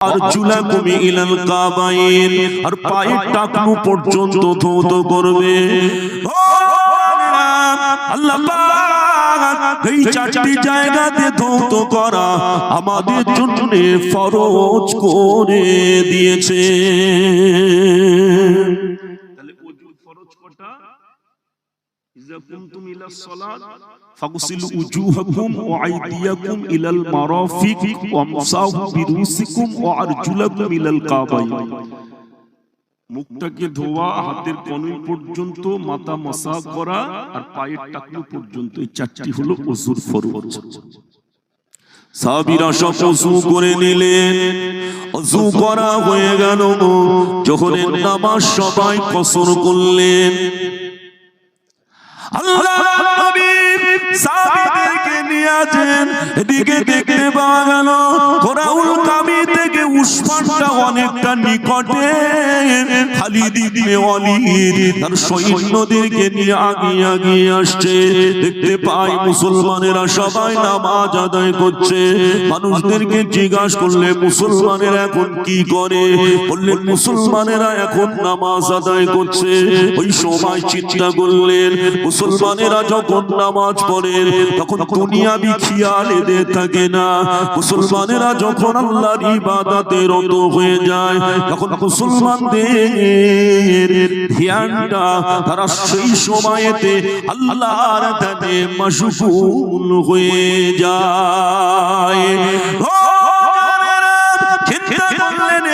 আরজুলাকুম ইলাল কাবাইন, আর পায়ের টাকনু পর্যন্ত ধৌত করবে। আল্লাহ পাক এই চারটি জায়গাতে ধৌত করা আমাদের জন্য ফরজ করে দিয়েছে। তাহলে ওযুর ফরজ কটা? ইযা কুনতুম ইলাস সালাত ফাগসিলু উজুহাকুম ওয়া আইদিয়াকুম ইলাল মারাফিক ওয়ামসাহু বিরুসিকুম ওয়া আরজুলাকুম ইলাল কাবাইন। মুখটাকে ধোয়া, হাতের কনুই পর্যন্ত মাথা মাসা করা, আর পায়ের টাকনু পর্যন্ত, এই চারটি হলো ওযুর ফরজ। সাহাবীরা সব ওযু করে নিলেন। ওযু করা হয়ে গেল, যোহরের নামাজ সবাই কসর করলেন। আল্লাহ নবী সাহাবীদেরকে নিয়ে আছেন, এদিকে দেখতে পাওয়া গেল কোরাউল কামি থেকে উসমানটা অনেকটা নিকটে। খালিদ ইবনে ওয়ালিদ তার সৈন্যদেরকে নিয়ে আগিয়ে আসছে। দেখতে পাই মুসলমানেরা সবাই নামাজ আদায় করছে। মানুষদেরকে জিজ্ঞাসা করলে মুসলমানেরা এখন কি করে, বললেন মুসলমানেরা এখন নামাজ আদায় করছে। ওই সময় চিন্তা করলেন মুসলমানেরা যখন নামাজ পড়ে তখন দুনিয়াবি খেয়াল এদের থাকে না। মুসলমানেরা যখন আল্লাহর ইবাদতে রত হয়ে যায় তখন মুসলমানদের ধ্যানটা তারা সেই সময়তে আল্লাহর ধ্যানে মশগুল হয়ে যায়।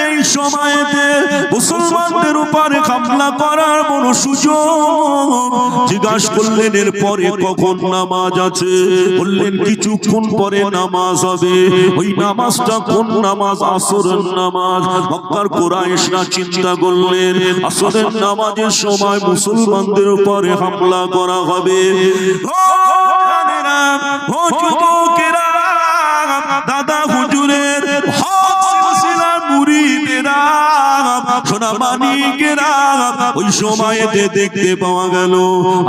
এই সময়তে মুসলমানদের উপরে হামলা করার কোনো সুযোগ। জিজ্ঞাসা করলেন এরপরে কখন নামাজ আছে, বললেন কিছুক্ষণ পরে নামাজ হবে। ওই নামাজটা কোন নামাজ? আসরের নামাজ। মক্কার কুরাইশরা চিন্তা করলেন আসরের নামাজের সময় মুসলমানদের উপরে হামলা করা হবে। ও যুবকেরা, দাদা হুজুরের মুরিদেরা, সোনা মানিকেরা, ওই সময়তে দেখতে পাওয়া গেল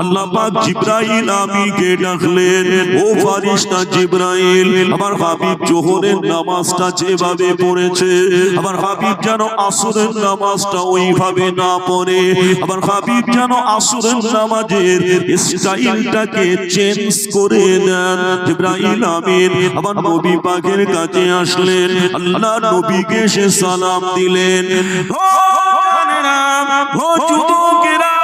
আল্লাহ পাক জিবরাইল আমিনকে ডাকলেন। ও ফেরেশতা জিবরাইল, আমার হাবিব যোহরের নামাজটা যেভাবে পড়েছে, আমার হাবিব যেন আসরের নামাজটা ওইভাবে না পড়ে, আমার হাবিব যেন আসরের নামাজের স্টাইলটাকে চেঞ্জ করে দেন। জিবরাইল আমিন আমার নবী পাকের কাছে আসলেন, আল্লাহ নবীকে সে সালাম দিলেন। ও যুবকেরা,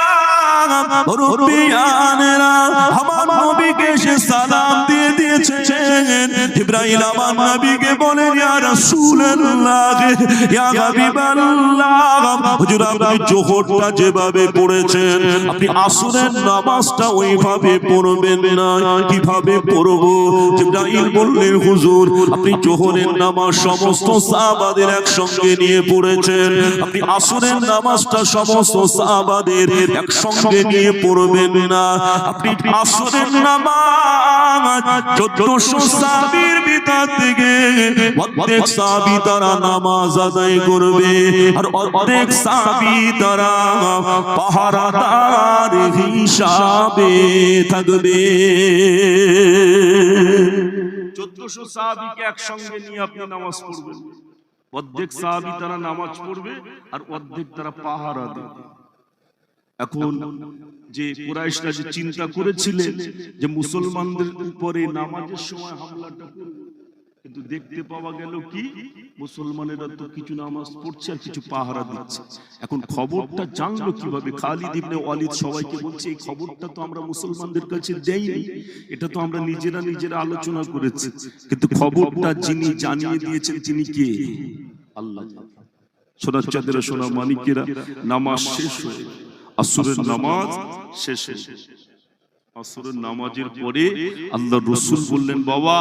মুরব্বিয়ানেরা, আমার নবীকে সে সালাম দিয়ে দিয়েছেন। জিবরাইল আমার নবীকে বলেন ইয়া রাসূলুল্লাহ, ইয়া হাবিবাল্লাহ, হুজুর আপনি যোহরটা যেভাবে পড়েছেন আপনি আসরের নামাজটা ওইভাবে পড়বেন না, কিভাবে পড়ব? জিবরাইল বললেন হুজুর আপনি যোহরের নামাজ সমস্ত সাহাবাদের একসঙ্গে নিয়ে পড়েছেন, আপনি আসরের নামাজটা সমস্ত সাহাবাদের একসঙ্গে নিয়ে পড়বেন না। আপনি আসরের নামাজ 1400 সাহাবীর ভিতর থেকে অর্ধেক সাহাবী তারা নামাজ আদায় করবে, আর অর্ধেক সাহাবী তারা পাহারাদার হিসাবে থাকবে। 1400 সাহাবীকে একসঙ্গে নিয়ে আপনি নামাজ পড়বেন। অর্ধেক সাহাবী তারা নামাজ পড়বে আর অর্ধেক তারা পাহারা দেবে। এখন যে কুরাইশরা যে চিন্তা করেছিলেন যে মুসলমানদের উপরে নামাজের সময় হামলাটা করবে, কিন্তু দেখতে পাওয়া গেল কি মুসলমানেরা তো কিছু নামাজ পড়ছে আর কিছু পাহারা দিচ্ছে। এখন খবরটা জানলো কিভাবে? খালিদ ইবনে ওয়ালিদ সবাইকে বলছে এই খবরটা তো আমরা মুসলমানদের কাছে দেইনি, এটা তো আমরা নিজেরা আলোচনা করেছি, কিন্তু খবরটা যিনি জানিয়ে দিয়েছেন তিনি কে? আল্লাহ। সোনার চাঁদেরা, সোনা মানিকেরা, নামাজ শেষ হয়ে আসরের নামাজ শেষ হয়ে আসরের নামাজের পরে আল্লাহ রাসূল বললেন বাবা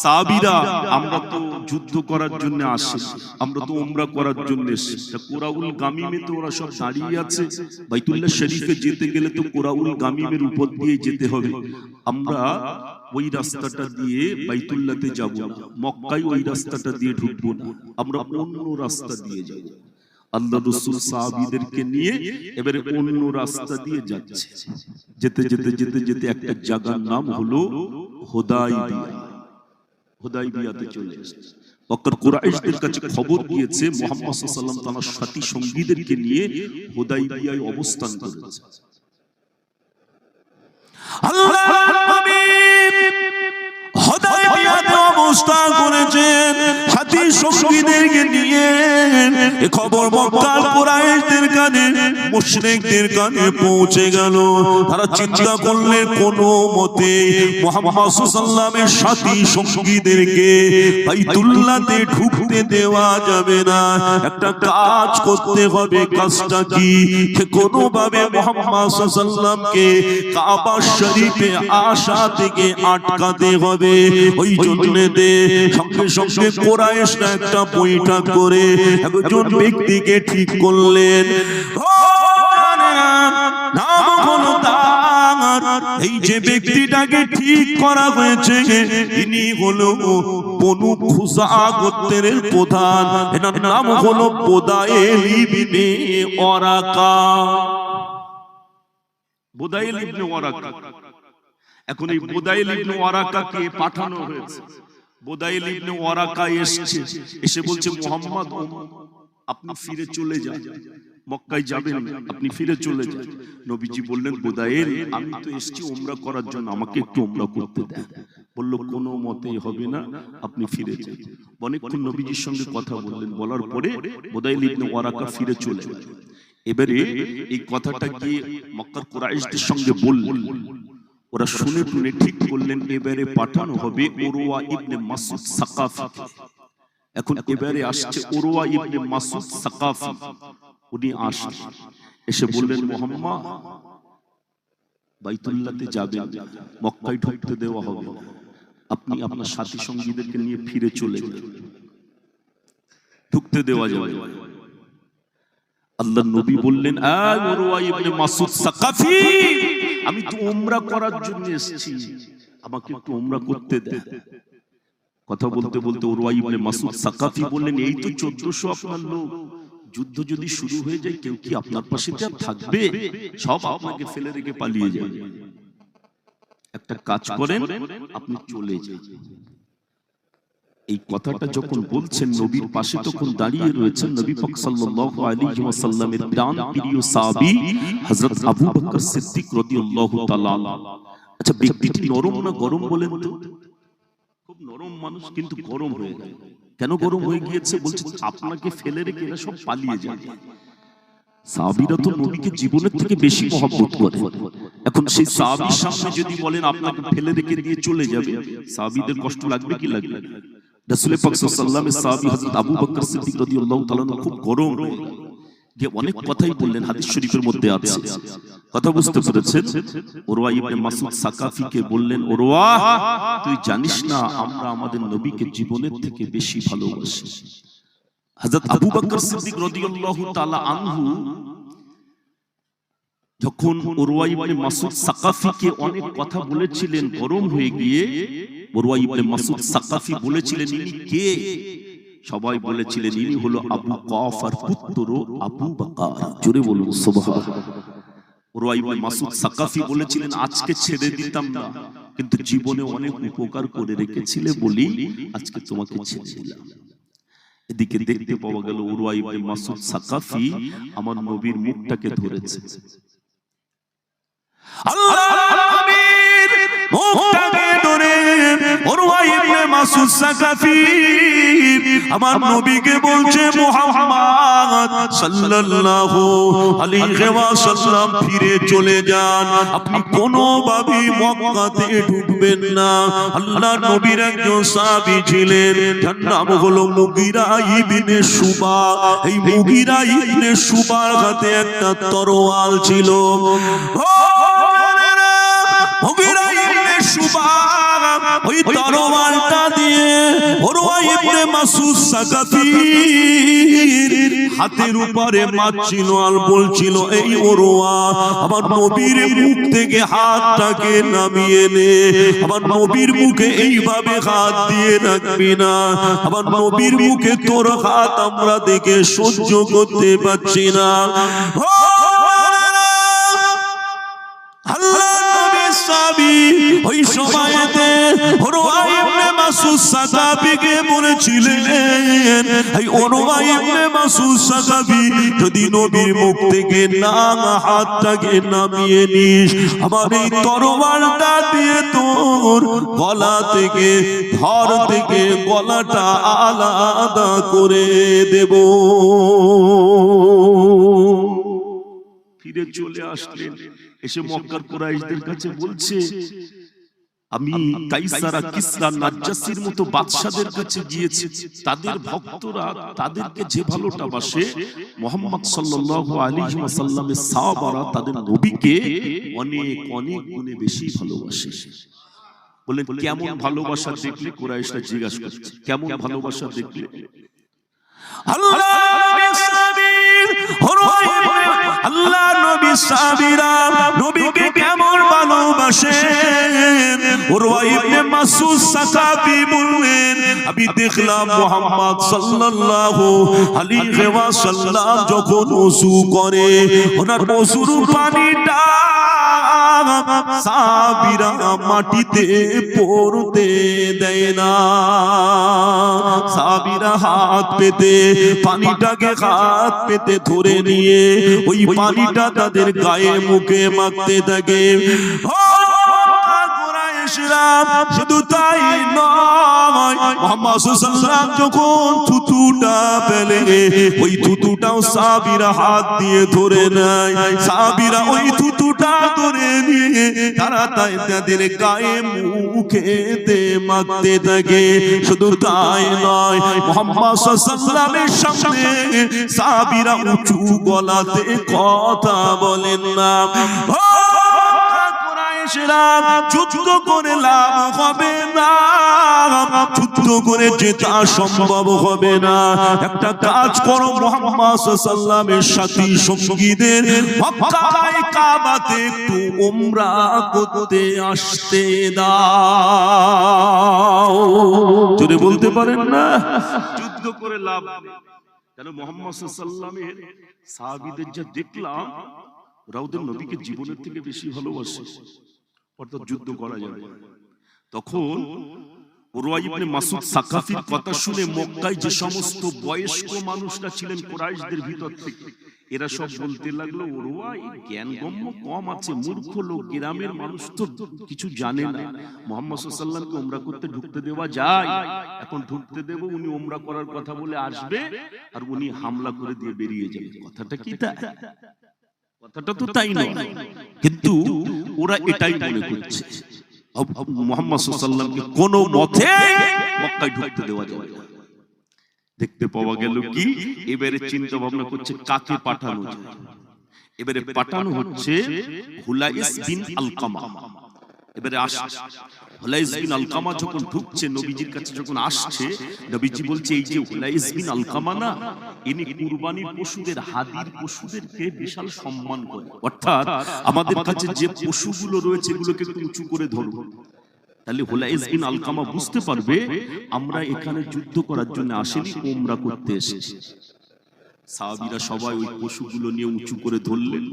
সাহাবীরা আমরা তো যুদ্ধ করার জন্য আসি, আমরা তো উমরা করার জন্য এসেছি। কোরাউল গামিমে তো ওরা সব দাঁড়িয়ে আছে, বাইতুল্লাহ শরীফে যেতে গেলে তো কোরাউল গামিমের উপর দিয়ে যেতে হবে। আমরা ওই রাস্তাটা দিয়ে বাইতুল্লাহতে যাব না, মক্কায় ওই রাস্তাটা দিয়ে ঢুকবো না, আমরা অন্য রাস্তা দিয়ে যাব। আল্লাহ রাসূল সাহাবীদেরকে নিয়ে এবারে অন্য রাস্তা দিয়ে যাচ্ছে। যেতে যেতে যেতে যেতে একটা জায়গার নাম হলো হুদাইবিয়া। হুদাইবিয়াতে চলে এসেছে। মক্কার কুরাইশদের কাছে খবর গিয়েছে মুহাম্মদ সাল্লাল্লাহু আলাইহি ওয়াসাল্লাম তার সাথী সঙ্গীদেরকে নিয়ে হুদাইবিয়ায় অবস্থান করেছে। আল্লাহর নবী হুদাইবিয়াতে অবস্থান করেছেন সাথী সঙ্গীদেরকে নিয়ে। এই খবর মক্কার কুরাইশদের কানে, মুশরিকদের কানে পৌঁছে গেল। তারা চিন্তা করলেন কোনো মতে মুহাম্মদ সাল্লাল্লাহু আলাইহি ওয়াসাল্লামের সাথী সঙ্গীদেরকে বাইতুল্লাহতে ঢুকতে দেওয়া যাবে না। একটা কাজ করতে হবে। কাজটা কি? কোনোভাবে মুহাম্মদ সাল্লাল্লাহু আলাইহি ওয়াসাল্লামকে কাবা শরীফে আসা থেকে আটকাতে হবে। ওই জন্যে সঙ্গে সঙ্গে কুরাইশরা একটা বৈঠক করে একজন ব্যক্তিকে ঠিক করলেন। নাম হলো তার। এই যে ব্যক্তিটাকে ঠিক করা হয়েছে ইনি হলো বনু খুজাআ গোত্রের প্রধান। এনার নাম হলো বুদাইল ইবনে ওয়ারাকা। বুদাইল ইবনে ওয়ারাকা। এখন এই বুদাইল ইবনে ওয়ারাকাকে পাঠানো হয়েছে। বুদাইল ইবনে ওয়ারাকা এসে বলছে মুহাম্মদ আপনি ফিরে চলে যান, মক্কায় যাবেন, আপনি ফিরে চলে যান। নবীজি বললেন বুদাইল আমি তো এসেছি উমরা করার জন্য, আমাকে একটু উমরা করতে দেন। বলল কোনো মতেই হবে না, আপনি ফিরে যান। অনেকক্ষণ নবীজির সঙ্গে কথা বললেন, বলার পরে বুদাইল ইবনে ওয়ারাকা ফিরে চলে গেলেন। এবারে এই কথাটা গিয়ে মক্কার কুরাইশদের সঙ্গে বললেন। ওরা শুনে টুনে ঠিক করলেন এবারে পাঠানো হবে উরওয়া ইবনে মাসউদ সাকাফি। এখন এবারে আসছে উরওয়া ইবনে মাসউদ সাকাফি। উনি আসলেন, এসে বললেন মুহাম্মদ বাইতুল্লাহতে যাবেন, মক্কায় ঢুকতে দেওয়া হবে, আপনি আপনার সাথী সঙ্গীদেরকে নিয়ে ফিরে চলে যান, ঢুকতে দেওয়া যাবে। আল্লাহর নবী বললেন আয় উরওয়া ইবনে মাসউদ সাকাফি, আমি তো উমরা করার জন্য এসেছি, আমাকে একটু উমরা করতে দেন। কথা বলতে বলতে উরওয়া ইবনে মাসউদ সাকাফি বললেন এই তো 1400 আপনার লোক, যুদ্ধ যদি শুরু হয়ে যায় কেউ কি আপনার পাশে থাকবে? সব আপনাকে ফেলে রেখে পালিয়ে যাবে। একটা কাজ করেন, আপনি চলে যান। এই কথাটা যখন বলছেন নবীর পাশে তখন দাঁড়িয়ে রয়েছেন নবী পাক সাল্লাল্লাহু আলাইহি ওয়াসাল্লামের প্রাণ প্রিয় সাহাবী হযরত আবু বকর সিদ্দিক রাদিয়াল্লাহু তাআলা। আচ্ছা ব্যক্তিটি নরম না গরম বলেন তো? খুব নরম মানুষ, কিন্তু গরম হয়ে গেল। কেন গরম হয়ে গিয়েছে? বলছে আপনাকে ফেলে রেখে এরা সব পালিয়ে যায়। সাহাবীরা তো নবীকে জীবনের থেকে বেশি মহব্বত করে। এখন সেই সাহাবীর সামনে যদি বলেন আপনাকে ফেলে রেখে দিয়ে চলে যাবে, সাহাবীদের কষ্ট লাগবে কি লাগবে? রাসূল পাক সাল্লাল্লাহু আলাইহি ওয়াসাল্লামের সাহাবী হযরত আবু বকর সিদ্দিক রাদিয়াল্লাহু তাআলা খুব গরম হয়ে গেল। যে অনেক কথাই বললেন, হাদিস শরীফের মধ্যে আছে। কথা বুঝতে পেরেছেন? উরওয়া ইবনে মাসউদ সাকাফিকে বললেন উরওয়া তুই জানিস না আমরা আমাদের নবীকে জীবনের থেকে বেশি ভালোবাসি। হযরত আবু বকর সিদ্দিক রাদিয়াল্লাহু তাআলা আনহু যখন উরওয়া ইবনে মাসউদ সাকাফিকে অনেক কথা বলেছিলেন, গরম হয়ে গিয়ে উরওয়া ইবনে মাসউদ সাকাফি বলেছিলেন ইনি কে? সবাই বলেছিলেন ইনি হলো আবু কাফার পুত্র আবু বকর। জোরে বলুন সুবহানাল্লাহ। উরওয়া ইবনে মাসউদ সাকাফি বলেছিলেন আজকে ছেড়ে দিতাম না, কিন্তু জীবনে অনেক উপকার করে রেখেছিলে বলি আজকে তোমাকে ছেড়ে দিলাম। এদিকে দেখতে পাওয়া গেল উরওয়া ইবনে মাসউদ সাকাফি আমার নবীর মুখটাকে ধরেছে। আল্লাহর নবীর মুখটাকে ধরে উরওয়া ইবনে মাসউদ সাকাফি আমার নবীকে বলছে মুহাম্মদ সাল্লাল্লাহু আলাইহি ওয়াসাল্লাম ফিরে চলে যান, আপনি কোনোভাবে মক্কাতে ঢুকবেন না। আল্লাহর নবীর একজন সাহাবী ছিলেন, যার নাম হলো মুগীরা ইবনে শুবা। এই মুগীরা ইবনে শুবার হাতে একটা তরোয়াল ছিল। মুগীরা ইবনে শুবা ওই তরোয়ালটা দিয়ে উরওয়া ইবনে মাসউদ সাকাফির হাতের উপরে মারছিল আর বলছিল এই উরওয়া আমার নবীর মুখ থেকে হাতটাকে নামিয়ে নে, আমার নবীর মুখে এইভাবে হাত দিয়ে রাখবি না, আমার নবীর মুখে তোর হাত আমরা দেখে সহ্য করতে পারছি না। আল্লাহ ওই সময়তে উরওয়া ইবনে মাসউদ সাকাফিকে বলেছিলেন, এই উরওয়া ইবনে মাসউদ সাকাফি যদি নবীর মুখ থেকে না হাতটাকে নামিয়ে নিস, আমার এই তরবারটা দিয়ে তোর গলা থেকে ধর থেকে গলাটা আলাদা করে দেব। ফিরে চলে আসলেন, এসে মক্কার কুরাইশদের কাছে বলছে, আমি কাইসারা কিসরা নাজ্জাসির মতো বাদশাদের কাছে গিয়েছি, তাদের ভক্তরা তাদেরকে যে ভালোটা বাসে, মুহাম্মদ সাল্লাল্লাহু আলাইহি ওয়াসাল্লামের সাহাবারা তাদের নবীকে অনেক অনেক গুণে বেশি ভালোবাসে। বলেন কেমন ভালোবাসা দেখলে? কুরাইশরা জিজ্ঞাসা করছে কেমন ভালোবাসা দেখলে? আল্লাহ নবী সাহাবীরা নবীকে কেমন ভালোবাসেন? উরওয়া ইবনে মাসউদ সাকাফি বললেন, আমি দেখলাম মুহাম্মদ সাল্লাল্লাহু আলাইহি ওয়াসাল্লাম যখন ওযু করে, ওনার ওযুর পানিটা সাহাবীরা মাটিতে পড়তে দেয় না। সাহাবীরা হাত পেতে পানিটাকে হাত পেতে ধরে নিয়ে ওই পানিটা তাদের গায়ে মুখে মাখতে থাকে। শুধু তাই নয়, মুহাম্মদ সাল্লাল্লাহু আলাইহি ওয়াসাল্লাম যখন থুতুটা ফেলে, ওই থুতুটাও সাহাবীরা হাত দিয়ে ধরে নেয়। সাহাবীরা ওই থুতুটা ধরে নিয়ে তারা তাদের গায়ে মুখেতে মাখতে থাকে। শুধু তাই নয়, মুহাম্মদ সাল্লাল্লাহু আলাইহি ওয়াসাল্লামের সামনে সাহাবীরা উঁচু গলাতে কথা বলেন না। যুদ্ধ করে লাভ হবে না, যুদ্ধ করে জেতা সম্ভব হবে না। একটা কাজ করো, মুহাম্মদ সাল্লাল্লাহু আলাইহি ওয়াসাল্লামের সাথী সঙ্গীদের মক্কায় কাবাতে একটু উমরা করতে আসতে দাও। যদি বলতে পারেন না, যুদ্ধ করে লাভ নেই। কেন? মুহাম্মদ সাল্লাল্লাহু আলাইহি ওয়াসাল্লামের সাহাবীদের যা দেখলাম, ওরা ওদের নবীকে জীবনের থেকে বেশি ভালোবাসে, অর্থাৎ যুদ্ধ করা যাবে। তখন উরওয়া ইবনে মাসউদ সাকাফির কথা শুনে মক্কায় যে সমস্ত বয়স্ক মানুষরা ছিলেন কুরাইশদের ভিতর থেকে, এরা সব বলতে লাগলো, উরওয়া এই জ্ঞানগম্য কম আছে, মূর্খ লোক, গ্রামের মানুষ তো কিছু জানে না। মুহাম্মদ সাল্লাল্লাহু আলাইহি ওয়াসাল্লামকে উমরা করতে ঢুকতে দেওয়া যায়? এখন ঢুকতে দেব, উনি উমরা করার কথা বলে আসবে আর উনি হামলা করে দিয়ে বেরিয়ে যাবে। কথাটা কি তাই? কথাটা তো তাই নয়, কিন্তু ওরা এটাই মনে করছে মুহাম্মদ সাল্লাল্লাহু আলাইহি ওয়াসাল্লামকে কোনো মতে মক্কায় ঢুকতে দেওয়া যাবে না। দেখতে পাওয়া গেল কি, এবারে চিন্তা ভাবনা করছে কাকে পাঠানো যায়। এবারে পাঠানো হচ্ছে হুলাইস বিন আলকামা। এবারে হুলাইস বিন আলকামা যখন ঢুকছে নবীজির কাছে, যখন আসছে, নবীজি বলছে, এই যে হুলাইস বিন আলকামা না, ইনি কুরবানির পশুদের, হাদির পশুদেরকে বিশাল সম্মান করে। অর্থাৎ আমাদের কাছে যে পশুগুলো রয়েছে এগুলোকে একটু উঁচু করে ধরব। তাহলে হুলাইস বিন আলকামা বুঝতে পারবে আমরা এখানে যুদ্ধ করার জন্য আসেনি, উমরা করতে এসেছি। সাহাবীরা সবাই ওই পশুগুলো নিয়ে উঁচু করে ধরলেন।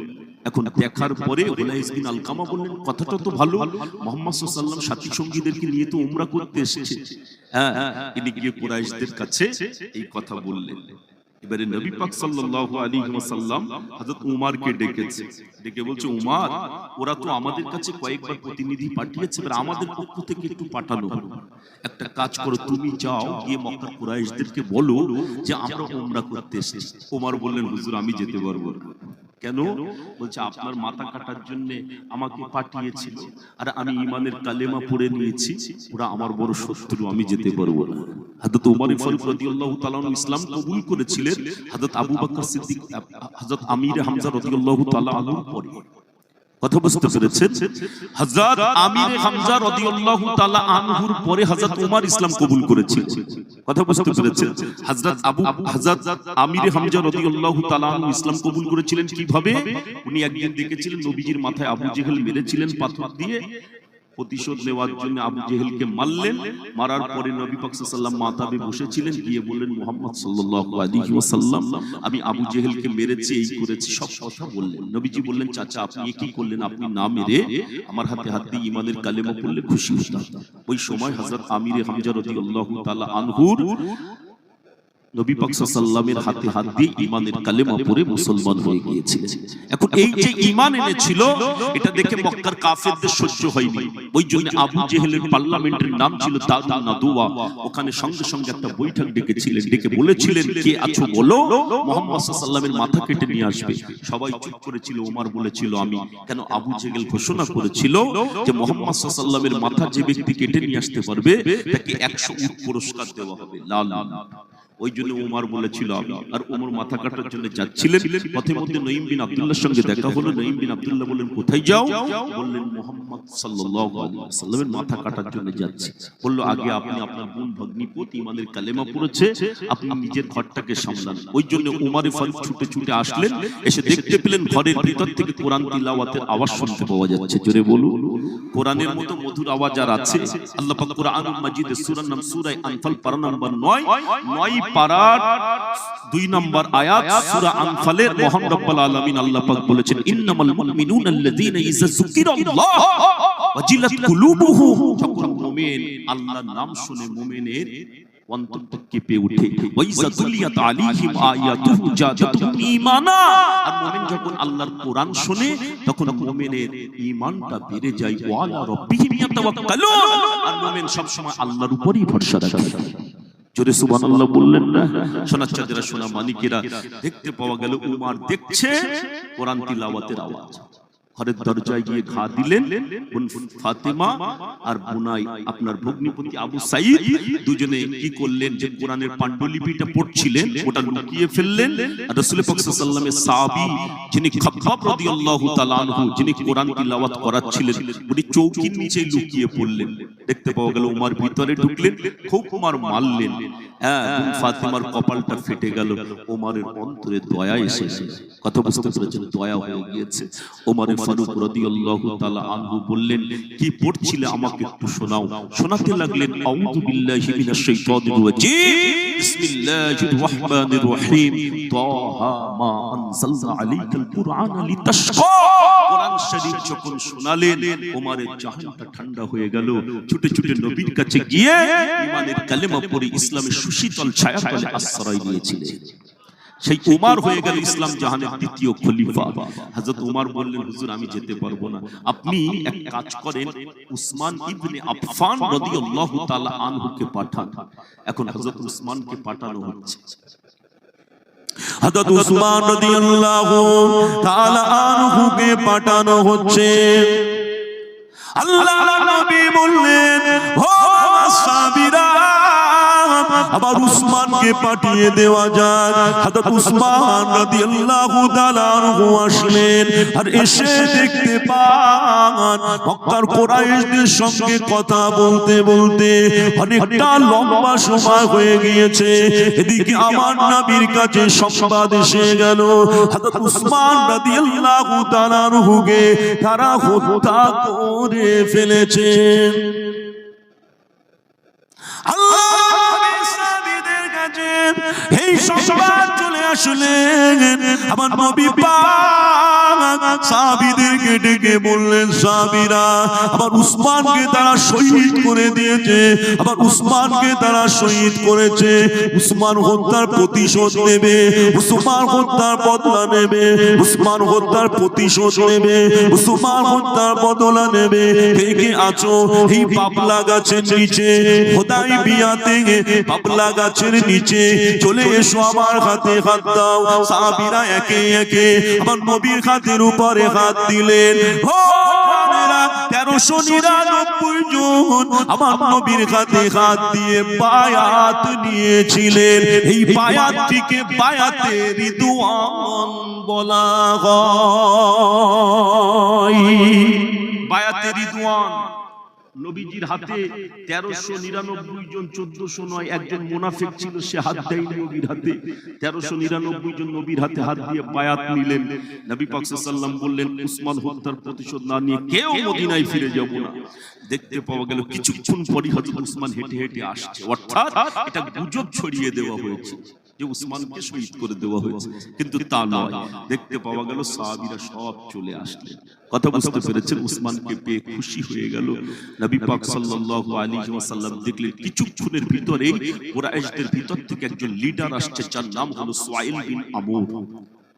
এখন দেখার পরে হুলাইস বিন আলকামা বললেন, কথাটা তো ভালো, মুহাম্মদ সাল্লাল্লাহু আলাইহি ওয়াসাল্লাম সাথী সঙ্গীদেরকে নিয়ে তো উমরা করতে এসেছে। হ্যাঁ, ইনি গিয়ে কুরাইশদের কাছে এই কথা বললেন। এবারে নবী পাক সাল্লাল্লাহু আলাইহি ওয়াসাল্লাম হযরত উমারকে ডেকেছে, ডেকে বলছে, উমার, ওরা তো আমাদের কাছে কয়েকবার প্রতিনিধি পাঠিয়েছে, এবার আমাদের পক্ষ থেকে একটু পাঠানো হবে। একটা কাজ করো, তুমি যাও, গিয়ে মক্কার কুরাইশদেরকে বলো যে আমরা উমরা করতে এসেছি। উমার বললেন, হুজুর আমি যেতে পারবো না। কেন? বলছে, আপনার মাথা কাটার জন্য আমাকে পাঠিয়েছিল, আর আমি ঈমানের কালেমা পড়ে নিয়েছি, ওরা আমার বড় শত্রু, আমি যেতে পারবো না। হযরত ওমর ফারুক রাদিয়াল্লাহু তাআলা আনহু ইসলাম কবুল করেছিলেন হযরত আবু বকর সিদ্দিক, হযরত আমির হামজা রাদিয়াল্লাহু তাআলা আনহুর পরে। কথা বুঝতে পেরেছেন? হযরত আমির হামজা রাদিয়াল্লাহু তাআলা আনহুর পরে হযরত ওমর ইসলাম কবুল করেছিলেন। কথা বুঝতে পেরেছেন? হযরত আমির হামজা রাদিয়াল্লাহু তাআলা আনহু ইসলাম কবুল করেছিলেন কিভাবে? উনি একদিন দেখেছিলেন নবীজির মাথায় আবু জেহেল মেরেছিলেন পাথর দিয়ে, প্রতিশোধ নেওয়ার জন্য আবু জেহেলকে মারলেন। মারার পরে নবী পাক সাল্লাল্লাহু আলাইহি ওয়াসাল্লাম মাতাবে বসেছিলেন, গিয়ে বললেন মুহাম্মদ সাল্লাল্লাহু আলাইহি ওয়াসাল্লাম আমি আবু জেহেলকে মেরেছি, এই করেছি, সব কথা বললেন। নবীজি বললেন চাচা আপনি কি করলেন, আপনি না মেরে আমার হাতে হাত দিয়ে ঈমানের কালেমা পড়লে খুশি হতাম। ওই সময় হযরত আমিরে হামজা রাদিয়াল্লাহু তাআলা আনহুর নবী পাক সাল্লাল্লাহু আলাইহি ওয়াসাল্লামের হাতে হাত দিয়ে ঈমানের কালেমা পড়ে মুসলমান হয়ে গিয়েছিলেন। এখন এই যে ঈমান এনেছিল এটা দেখে মক্কার কাফেরদের সহ্য হয়নি। ওই জন্য আবু জেহেলের পার্লামেন্টের নাম ছিল দারুন নাদওয়া। ওখানে সঙ্গে সঙ্গে একটা বৈঠক ডেকেছিলেন, ডেকে বলেছিলেন কে আছো বলো, মুহাম্মদ সাল্লাল্লাহু আলাইহি ওয়াসাল্লামের মাথা কেটে নিয়ে আসবে। সবাই চুপ করেছিল। ওমর বলেছিল আমি, কেন আবু জেহেল ঘোষণা করেছিল যে মুহাম্মদ সাল্লাল্লাহু আলাইহি ওয়াসাল্লামের মাথা যে ব্যক্তি কেটে নিয়ে আসতে পারবে তাকে 100 উট পুরস্কার দেওয়া হবে। লা লা লা। ওই জন্য ওমর বলেছিল আমি। আর ওমর মাথা কাটার জন্য যাচ্ছিলেন, পথের মধ্যে নঈম বিন আব্দুল্লাহর সঙ্গে দেখা হলো। নঈম বিন আব্দুল্লাহ বললেন কোথায় যাও? বললেন মুহাম্মদ সাল্লাল্লাহু আলাইহি ওয়াসাল্লামের মাথা কাটার জন্য যাচ্ছি। বলল আগে আপনি আপনার বোন ভগ্নিপতি ঈমানের কালেমা পড়েছে, আপনি নিজের ঘরটাকে সামলান। ওই জন্য ওমরে ফারুক ছুটে ছুটে আসলেন, এসে দেখতে পেলেন ঘরের ভিতর থেকে কোরআন তিলাওয়াতের আওয়াজ শুনতে পাওয়া যাচ্ছে। জোরে বলুন। কোরআনের মতো মধুর আওয়াজ আর আছে? আল্লাহ পাক কোরআনুল মাজিদে সূরার নাম সূরা আনফাল পারা নাম্বার 9 পারার 2 নম্বর আয়াত সূরা আনফালের মহান রব্বুল আলামিন আল্লাহ পাক বলেছেন ইন্নামাল মুমিনুনা আল্লাযীনা ইযা যুকিরাল্লাহ ওয়াজিলাত কুলুবুহুম। যখন মুমিন আল্লাহর নাম শুনে মুমিনের অন্তরটা কেঁপে ওঠে। ওয়াইযা তুলিয়াত আলাইহিম আয়াতুহু জাদাতুহুম ঈমানা। আর মুমিন যখন আল্লাহর কোরআন শুনে তখন মুমিনের ঈমানটা বেড়ে যায়। ওয়া আলা রাব্বিহিম ইয়াতাওয়াক্কালুন। আর মুমিন সব সময় আল্লাহর উপরই ভরসা রাখে। জোরে সুবহানাল্লাহ বললেন না? সোনার চাঁদেরা, সোনা মানিকেরা, দেখতে পাওয়া গেল উমর দেখছে কোরআন তিলাওয়াতের আওয়াজ। ঘরের দরজায় গিয়ে ঘা দিলেন। বোন ফাতেমা আর বুনাই আপনার ভগ্নিপতি আবু সাঈদ দুজনে কি করলেন, যে কোরআনের পাণ্ডুলিপিটা পড়ছিলেন ওটা লুকিয়ে ফেললেন। আর রাসূল পাক সাল্লাল্লাহু আলাইহি ওয়াসাল্লামের সাহাবী যিনি খাব্বাব রাদিয়াল্লাহু তাআলা আনহু, যিনি কোরআন তিলাওয়াত করাচ্ছিলেন, উনি চৌকির নিচে লুকিয়ে পড়লেন। দেখতে পাওয়া গেল উমর ভিতরে ঢুকলেন, খুব উমর মারলেন। বোন ফাতেমার কপালটা ফেটে গেল। উমরের অন্তরে দয়া এসেছে। কথা বুঝতে পেরেছেন? দয়া হয়ে গিয়েছে। উমর ফারুক রাদিয়াল্লাহু তাআলা আনহু বললেন কি পড়ছিলে আমাকে একটু শোনাও। শোনাতে লাগলেন আউযু বিল্লাহি মিনাশ শাইতানির রাজীম বিসমিল্লাহির রহমানির রহিম তাহা মা আনজালনা আলাইকাল কুরআনা লিতাশকা। কোরআন শরীফ যখন শোনালেন ওমরের জাহানটা ঠান্ডা হয়ে গেল। ছুটে ছুটে নবীর কাছে গিয়ে ঈমানের কালেমা পড়ে ইসলামের সুশীতল ছায়াতলে আশ্রয় নিয়েছিলেন। সেই উমর হয়ে গেল ইসলাম জাহানের দ্বিতীয় খলিফা। হযরত উমর বললেন হুজুর আমি যেতে পারবো না, আপনি এক কাজ করেন, উসমান ইবনে আফফান রাদিয়াল্লাহু তাআলা আনহুকে পাঠান। এখন হযরত উসমানকে পাঠানো হচ্ছে। হযরত উসমান রাদিয়াল্লাহু তাআলা আনহুকে পাঠানো হচ্ছে। আল্লাহর নবী বললেন ও সাহাবীরা আবার উসমানকে পাঠিয়ে দেওয়া যাক। হযরত উসমান রাদিয়াল্লাহু তাআলা আনহু আসলেন। আর এসে দেখতে পান মক্কার কুরাইশদের সঙ্গে কথা বলতে বলতে অনেকটা লম্বা সময় হয়ে গিয়েছে। এদিকে আমার নবীর কাছে সংবাদ এসে গেল হযরত উসমান রাদিয়াল্লাহু তাআলা আনহুকে তারা হত্যা করে ফেলেছেন। আল্লাহ এই সংবাদ চলে আসলেন। আমার নবী পাক সাহাবীদেরকে ডেকে বললেন সাহাবীরা আবার উসমানকে তারা শহীদ করে দিয়েছে, আবার উসমানকে তারা শহীদ করেছে। উসমান হত্যার প্রতিশোধ নেবে, উসমান হত্যার বদলা নেবে, উসমান হত্যার প্রতিশোধ নেবে, উসমান হত্যার বদলা নেবে। কে কে আছো এই পাবলা গাছের নিচে, হুদাইবিয়াতে পাবলা গাছের নিচে চলে এসো, আমার হাতে হাত দাও। সাহাবীরা একে একে আমার নবীর হাতের উপরে হাত দিলেন। ও 1399 জন আমার নবীর হাতে হাত দিয়ে বায়াত নিয়েছিলেন। এই বায়াতটিকে বায়াতে রিদওয়ান বলা হয়। বায়াতে রিদওয়ান নবীজির হাতে 1399 জন, 1400 নয়, একজন মুনাফিক ছিল, সে হাত দেয়নি নবীর হাতে। 1399 জন নবীর হাতে হাত দিয়ে বায়াত নিলেন। নবী পাক সাল্লাল্লাহু আলাইহি ওয়াসাল্লাম বললেন, উসমান হত্যার প্রতিশোধ না নিয়ে কেউ মদিনায় ফিরে যাব না। দেখতে পাওয়া গেল কিছুক্ষণ পরই হযরত উসমান হেঁটে হেঁটে আসছে, অর্থাৎ এটা গুজব ছড়িয়ে দেওয়া হয়েছে যে উসমানকে শহীদ করে দেওয়া হয়েছে, কিন্তু তা নয়। দেখতে পাওয়া গেল সাহাবীরা সব চলে আসলেন। কথা বুঝতে পেরেছেন? উসমানকে পেয়ে খুশি হয়ে গেল। নবী পাক সাল্লাল্লাহু আলাইহি ওয়াসাল্লাম দেখলেন কিছুক্ষণের ভিতরেই কুরাইশদের ভিতর থেকে একজন লিডার আসছে, যার নাম হলো সুয়াইল বিন আমর।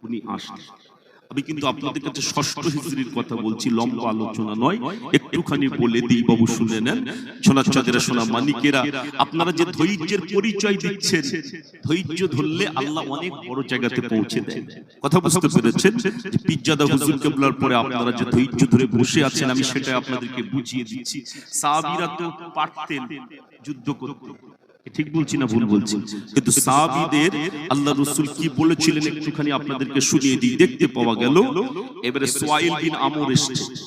উনি আসলেন। আমি কিন্তু আপনাদের কাছে ষষ্ঠ হিজরির কথা বলছি, লম্বা আলোচনা নয়, একটুখানি বলে দিই বাবু, শুনে নেন। সোনা চাঁদেরা, সোনা মানিকেরা, আপনারা যে ধৈর্যের পরিচয় দিচ্ছেন, ধৈর্য ধরলে আল্লাহ অনেক বড় জায়গাতে পৌঁছে দেন। কথা বুঝতে পেরেছেন? পিজ্জাদা হুজুর কেবলার পরে আপনারা যে ধৈর্য ধরে বসে আছেন, আমি সেটা আপনাদেরকে বুঝিয়ে দিচ্ছি। সাহাবীরা তো পারতেন যুদ্ধ করতে, ঠিক বলছি না ভুল বলছি? কিন্তু সাহাবীদের আল্লাহ রাসূল কি বলেছিলেন একটুখানি আপনাদেরকে শুনিয়ে দিই। দেখতে পাওয়া গেল এবারে সুয়াইল বিন আমর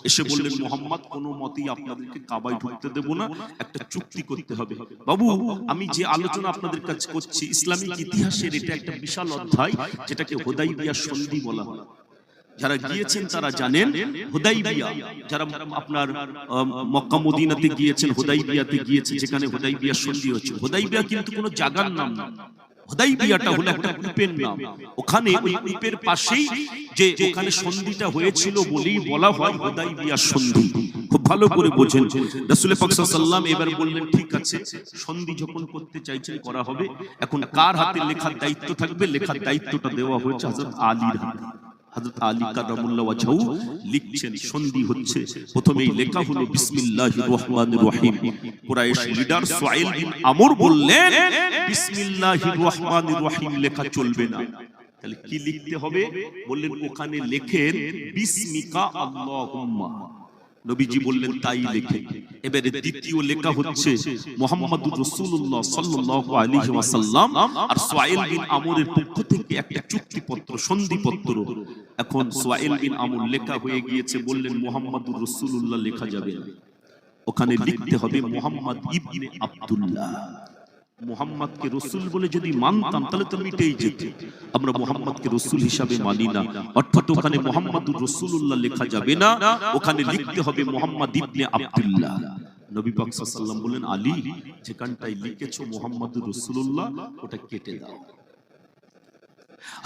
এসে বললেন, মুহাম্মদ কোনো মতেই আপনাদেরকে কাবায় ঢুকতে দেব না, একটা চুক্তি করতে হবে। বাবু, আমি যে আলোচনা আপনাদের কাছে করছি, ইসলামিক ইতিহাসের এটা একটা বিশাল অধ্যায়, যেটাকে হুদাইবিয়া সন্ধি বলা হয়। যারা গিয়েছেন তারা জানেন হুদাইবিয়া, যারা আপনার মক্কা মদিনাতে গিয়েছেন, হুদাইবিয়াতে গিয়েছেন, যেখানে হুদাইবিয়া সন্ধি হচ্ছে। হুদাইবিয়া কিন্তু কোনো জায়গার নাম না, হুদাইবিয়াটা হলো একটা কূপের নাম। ওখানে ওই কূপের পাশেই যে ওখানে সন্ধিটা হয়েছিল বলেই বলা হয় হুদাইবিয়া সন্ধি। খুব ভালো করে বোঝেন। রাসূল পাক সাল্লাল্লাহু আলাইহি ওয়াসাল্লাম এবার বললেন, ঠিক আছে, সন্ধি যখন করতে চাইছেন করা হবে। এখন কার হাতে লেখার দায়িত্ব থাকবে? লেখার দায়িত্বটা দেওয়া হয়েছে হযরত আলীর হাতে। হযরত আলী কারামাল্লাহু ওয়াজহু লিখছেন, সন্ধি হচ্ছে। প্রথমেই লেখা হলো বিসমিল্লাহির রহমানির রহিম। কুরাইশ লিডার সুয়াইল বিন আমর বললেন, বিসমিল্লাহির রহমানির রহিম লেখা চলবে না। তাহলে কি লিখতে হবে? বললেন, ওখানে লেখেন বিসমিকা আল্লাহুম্মা। নবীজি বললেন, তাই লেখে। এবারে দ্বিতীয় লেখা হচ্ছে মুহাম্মাদুর রাসূলুল্লাহ সাল্লাল্লাহু আলাইহি ওয়াসাল্লাম আর সুয়াইল বিন আমরের পক্ষ থেকে একটা চুক্তিপত্র, সন্ধিপত্র। এখন সুয়াইল বিন আমর লেখা হয়ে গিয়েছে, বললেন মুহাম্মাদুর রাসূলুল্লাহ লেখা যাবে না, ওখানে লিখতে হবে মুহাম্মদ ইবনে আব্দুল্লাহ। মুহাম্মদকে রাসূল বলে যদি মানতাম তাহলে তো মিটেই যেত। আমরা মুহাম্মদকে রাসূল হিসাবে মানি না, অর্থাৎ ওখানে মুহাম্মাদুর রাসূলুল্লাহ লেখা যাবে না, ওখানে লিখতে হবে মুহাম্মদ ইবনে আব্দুল্লাহ। নবী পাক সাল্লাল্লাহু আলাইহি ওয়াসাল্লাম বলেন, আলী, যেখানটায় লিখেছো মুহাম্মাদুর রাসূলুল্লাহ ওটা কেটে দাও।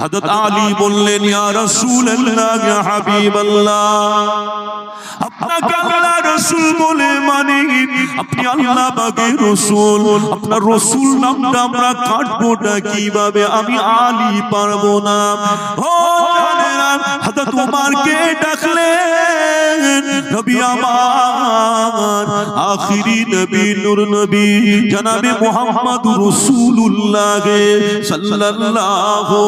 হযরত আলী বললেন, ইয়া রাসূলুল্লাহ, ইয়া হাবিবাল্লাহ, আপনাকে আল্লাহ রাসূল বলে মানি, আপনি আল্লাহ পাকের রাসূল, আপনার রাসূল নামটা আমরা কাটবোটা কিভাবে? আমি আলী পারবো না। ও জানেরা, হযরত ওমরকে ডাকলেন, নবী আমার, আখিরি নবী, নূর নবী জনাবে মুহাম্মদুর রাসূলুল্লাহ সাল্লাল্লাহু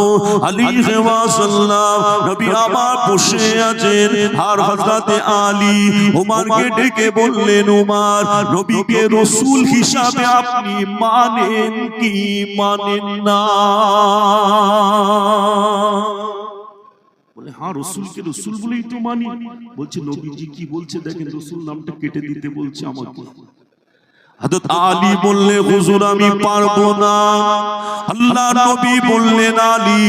আলাইহি ওয়াসাল্লাম, নবী আমার বসে আছেন। আর হযরতে আলী ওমরকে ডেকে বললেন, ওমর, নবীকে রাসূল হিসাবে আপনি মানেন কি মানেন না? বলে, হ্যাঁ, রাসূলকে রাসূল বলেই তো মানি। বলছে, নবীজি কি বলছে দেখেন, রাসূল নামটা কেটে দিতে বলছে আমাকে। হযরত আলী বললে, হুজুর আমি পারবো না। আল্লাহ নবী বললেন, আলী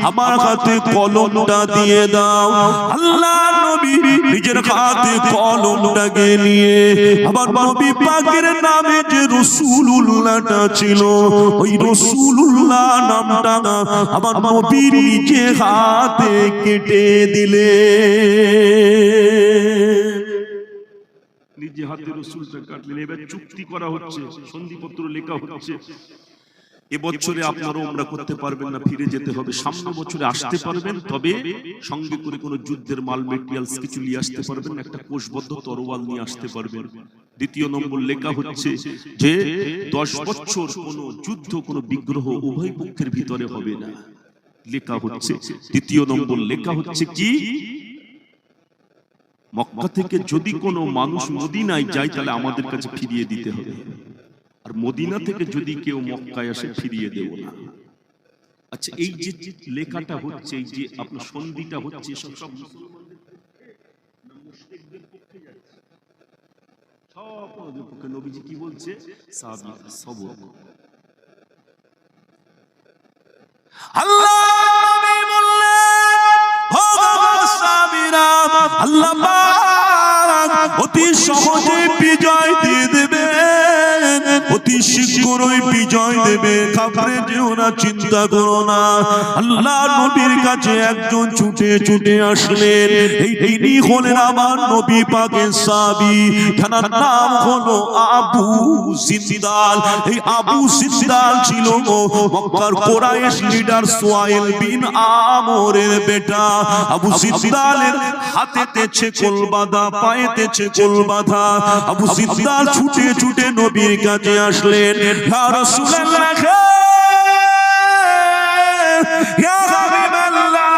আমার হাতে কলমটা দিয়ে দাও। আল্লাহ নবী নিজের হাতে কলমটাকে নিয়ে আমার নবী পাকের নামে যে রাসূলুল্লাহটা ছিল, ওই রাসূলুল্লাহ নামটা আমার নবীর নিজে হাতে কেটে দিলেন। নিজে হাতে রাসূলটা কাটলেন। এবার চুক্তি করা হচ্ছে, সন্ধিপত্র লেখা হচ্ছে। এবছরে আপনারা উমরা করতে পারবেন না, ফিরে যেতে হবে। সামনে বছরে আসতে পারবেন, তবে সঙ্গে করে কোনো যুদ্ধের মাল মেটেরিয়ালস কিছু নিয়ে আসতে পারবেন, একটা কোষবদ্ধ তরোয়াল নিয়ে আসতে পারবেন। দ্বিতীয় নম্বর লেখা হচ্ছে যে 10 বছর কোনো যুদ্ধ, কোনো বিগ্রহ উভয় পক্ষের ভিতরে হবে না, লেখা হচ্ছে। দ্বিতীয় নম্বর লেখা হচ্ছে কি, মক্কা থেকে যদি কোনো মানুষ মদিনায় যায় তাহলে আমাদের কাছে ফিরিয়ে দিতে হবে, আর মদিনা থেকে যদি কেউ মক্কায় আসে ফিরিয়ে দেব না। আচ্ছা, এই যে লেখাটা হচ্ছে, এই যে আপনার সন্ধিটা হচ্ছে, সব মুসলমানদের পক্ষে না মুশরিকদের পক্ষে যাচ্ছে? সব অপরাধের পক্ষে নবীজি কি বলছে? সাহাবীরা সবর করো। আল্লাহ নবী বললেন, ও সাহাবীরা, আল্লাহ পাক অতি সহজে বিজয় দিয়ে দেবেন, অতি শীঘ্রই বিজয় দেবে, ঘাবড়ে যেও না, চিন্তা করো না। আল্লাহ নবীর কাছে একজন ছুটে ছুটে আসলেন, তিনি হলেন আমার নবী পাকের সাহাবী, তার নাম হলো আবু সিন্দাল। এই আবু সিন্দাল ছিল মক্কার কুরাইশ লিডার সুয়াইল বিন আমরের বেটা। আবু সিন্দালের হাতেতে ছেকল বাঁধা, পায়েতে ছেকল বাঁধা। আবু সিন্দাল ছুটে ছুটে নবীর কাছে আসলেন, ইয়া রাসূলুল্লাহ, ইয়া হাবিবাল্লাহ,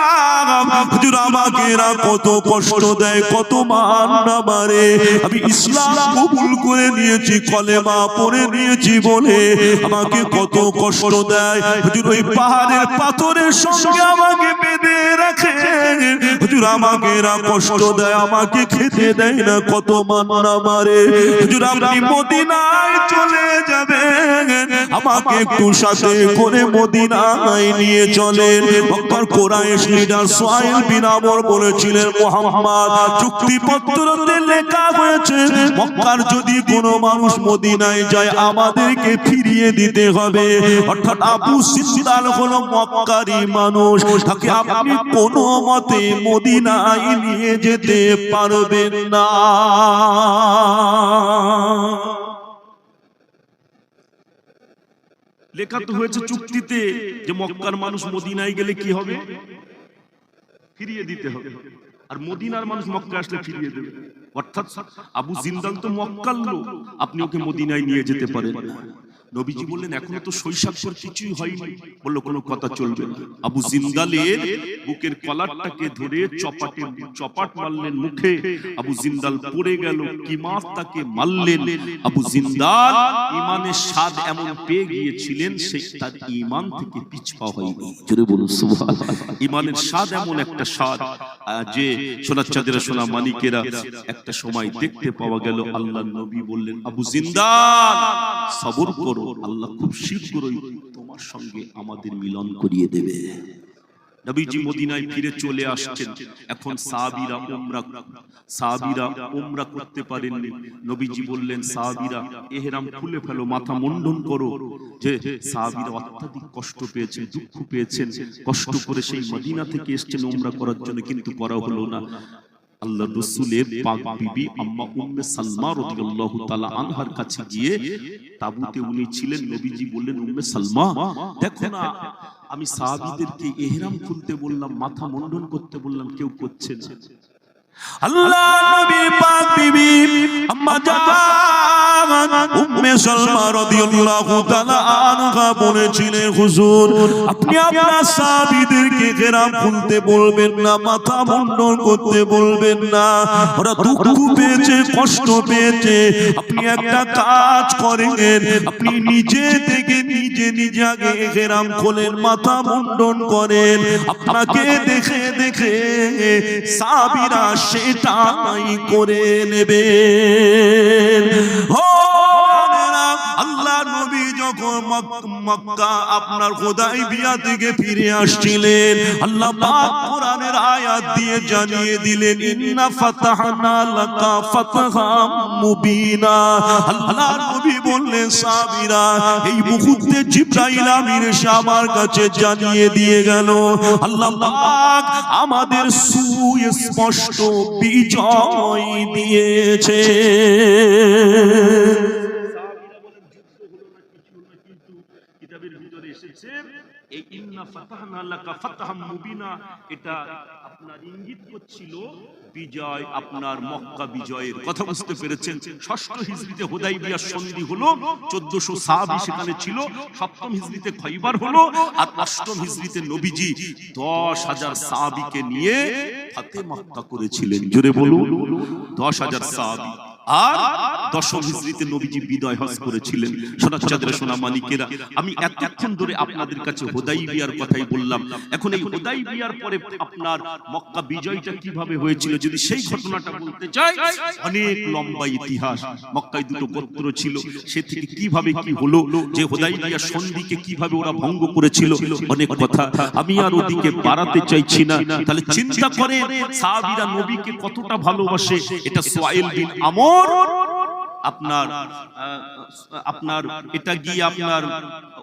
হুজুর আমাকে এরা কত কষ্ট দেয়, কত মান না মারে, আমি ইসলাম কবুল করে নিয়েছি, কলেমা পড়ে নিয়েছি বলে আমাকে কত কষ্ট দেয়। হুজুর ওই পাহাড়ের পাথরের সঙ্গে আমাকে বেঁধে রাখে, হুজুর আমাকে এরা কষ্ট দেয়, আমাকে খেতে দেয় না, কত মান না মারে। হুজুর আপনি মদিনায় চলে যাবেন, আমাকে একটু সাথে করে মদিনায় নিয়ে চলেন। মক্কার কুরাইশ লিডার সুয়াইল বিন আমর বলেছিলেন, মুহাম্মদ, চুক্তিপত্রতে লেখা হয়েছে মক্কার যদি কোনো মানুষ মদিনায় যায় আমাদেরকে ফিরিয়ে দিতে হবে। অর্থাৎ আবু সিন্দাল হলো মক্কারই মানুষ, তাকে আপনি কোনো মতে মদিনায় নিয়ে যেতে পারবেন না। লেখা তো হয়েছে চুক্তিতে যে মক্কার মানুষ মদিনায় গেলে কি হবে? ফিরিয়ে দিতে হবে, আর মদিনার মানুষ মক্কা আসলে ফিরিয়ে দেবে। অর্থাৎ আবু জিন্দাল তো মক্কার লোক, আপনি ওকে মদিনায় নিয়ে যেতে পারেন। নবীজি বললেন, এখনো তো শৈশাক্ষর কিছুই হয়নি। বললো কোনো কথা চলবে না। আবু জিন্দালের বুকের কলারটাকে ধরে চপাট মারলেন মুখে। আবু জিন্দাল পড়ে গেল, কিমাত তাকে মারলেন। আবু জিন্দাল ঈমানের স্বাদ এমন পেয়ে গিয়েছিলেন, সে তার ঈমান থেকে পিছপা হয়নি। জোরে বলুন সুবহানাল্লাহ। ঈমানের স্বাদ এমন একটা স্বাদ যে সোনার চাঁদেরা, সোনা মানিকেরা একটা সময় দেখতে পাওয়া গেল। আল্লাহর নবী বললেন, আবু জিন্দাল সবর করো, আল্লাহ খুব শীঘ্রই তোমার সঙ্গে আমাদের মিলন করিয়ে দেবে। নবীজি মদিনায় ফিরে চলে আসছেন। এখন সাহাবীরা উমরা করতে পারেননি। নবীজি বললেন, সাহাবীরা ইহরাম খুলে ফেলো, মাথা মুন্ডন করো। যে সাহাবীরা অত্যাধিক কষ্ট পেয়েছেন, দুঃখ পেয়েছেন, কষ্ট করে সেই মদিনা থেকে এসেছেন উমরা করার জন্য, কিন্তু করা হলো না। আল্লাহ রাসূলের পাক বিবি আম্মা উম্মে সালমা রাদিয়াল্লাহু তাআলা আনহার কাছে গিয়ে, তাবুতে উনি ছিলেন, নবীজি বললেন, উম্মে সালমা দেখো না, আমি সাহাবীদেরকে ইহরাম খুলতে বললাম, মাথা মুন্ডন করতে বললাম, কেউ করছে না। আল্লাহ নবী পাক বিবি আম্মা জান উম্মে সালমা রাদিয়াল্লাহু তাআলা আনহা বলেছিলেন, হুজুর আপনি আপনার সাহাবীদেরকে ইহরাম খুলতে বলবেন না, মাথা মুন্ডন করতে বলবেন না, ওরা দুঃখ পেয়েছে, কষ্ট পেয়েছে। আপনি একটা কাজ করেন, আপনি নিজে থেকে নিজে আগে ইহরাম খোলেন, মাথা মুন্ডন করেন, আপনাকে দেখে দেখে সাহাবীরা সেটাই করে নেবে। আল্লাহ নবী যখন মক্কা আপনার হুদায়বিয়া থেকে ফিরে আসছিলেন, আল্লাহ পাক কোরআনের আয়াত দিয়ে জানিয়ে দিলেন, ইন্না ফাতাহনা লাকা ফাতহাম মুবিনা। আল্লাহ নবী বললেন, সাহাবীরা এই মুহূর্তে জিবরাইল আমিন এসে আমার কাছে জানিয়ে দিয়ে গেল, আল্লাহ পাক আমাদের সুস্পষ্ট বিজয় দিয়েছে। এই ইন্না ফাতাহনা লাকা ফাতহাম মুবিনা, এটা আপনার ইঙ্গিত করছিল বিজয়, আপনার মক্কা বিজয়ের কথা। বুঝতে পেরেছেন? ষষ্ঠ হিজরিতে হুদায়বিয়ার সন্ধি হলো, 1400 সাহাবী সেখানে ছিল। সপ্তম হিজরিতে খয়বার হলো, আর অষ্টম হিজরিতে নবীজি 10,000 সাহাবীকে নিয়ে ফাতে মক্কা করেছিলেন। জোরে বলুন, 10,000 সাহাবী। আর দশম হিজরিতে নবীজি বিদায় হজ করেছিলেন। সোনার চাঁদের সোনা মানিকেরা, আমি এতক্ষণ ধরে আপনাদের কাছে হুদাইবিয়ার কথাই বললাম। এখন এই হুদাইবিয়ার পরে আপনার মক্কা বিজয়টা কিভাবে হয়েছিল যদি সেই ঘটনাটা বলতে চাই, অনেক লম্বা ইতিহাস। মক্কায় দুটো গোত্র ছিল, সে থেকে কিভাবে কি হলো, যে হুদাইবিয়া সন্ধিকে কিভাবে ওরা ভঙ্গ করেছিল, অনেক কথা আমি আর ওদিকে বাড়াতে চাইছি না। তাহলে চিন্তা করে সাহাবীরা নবীকে কতটা ভালোবাসে। এটা সুয়াইল বিন আমর আপনার এটা গিয়ে আপনার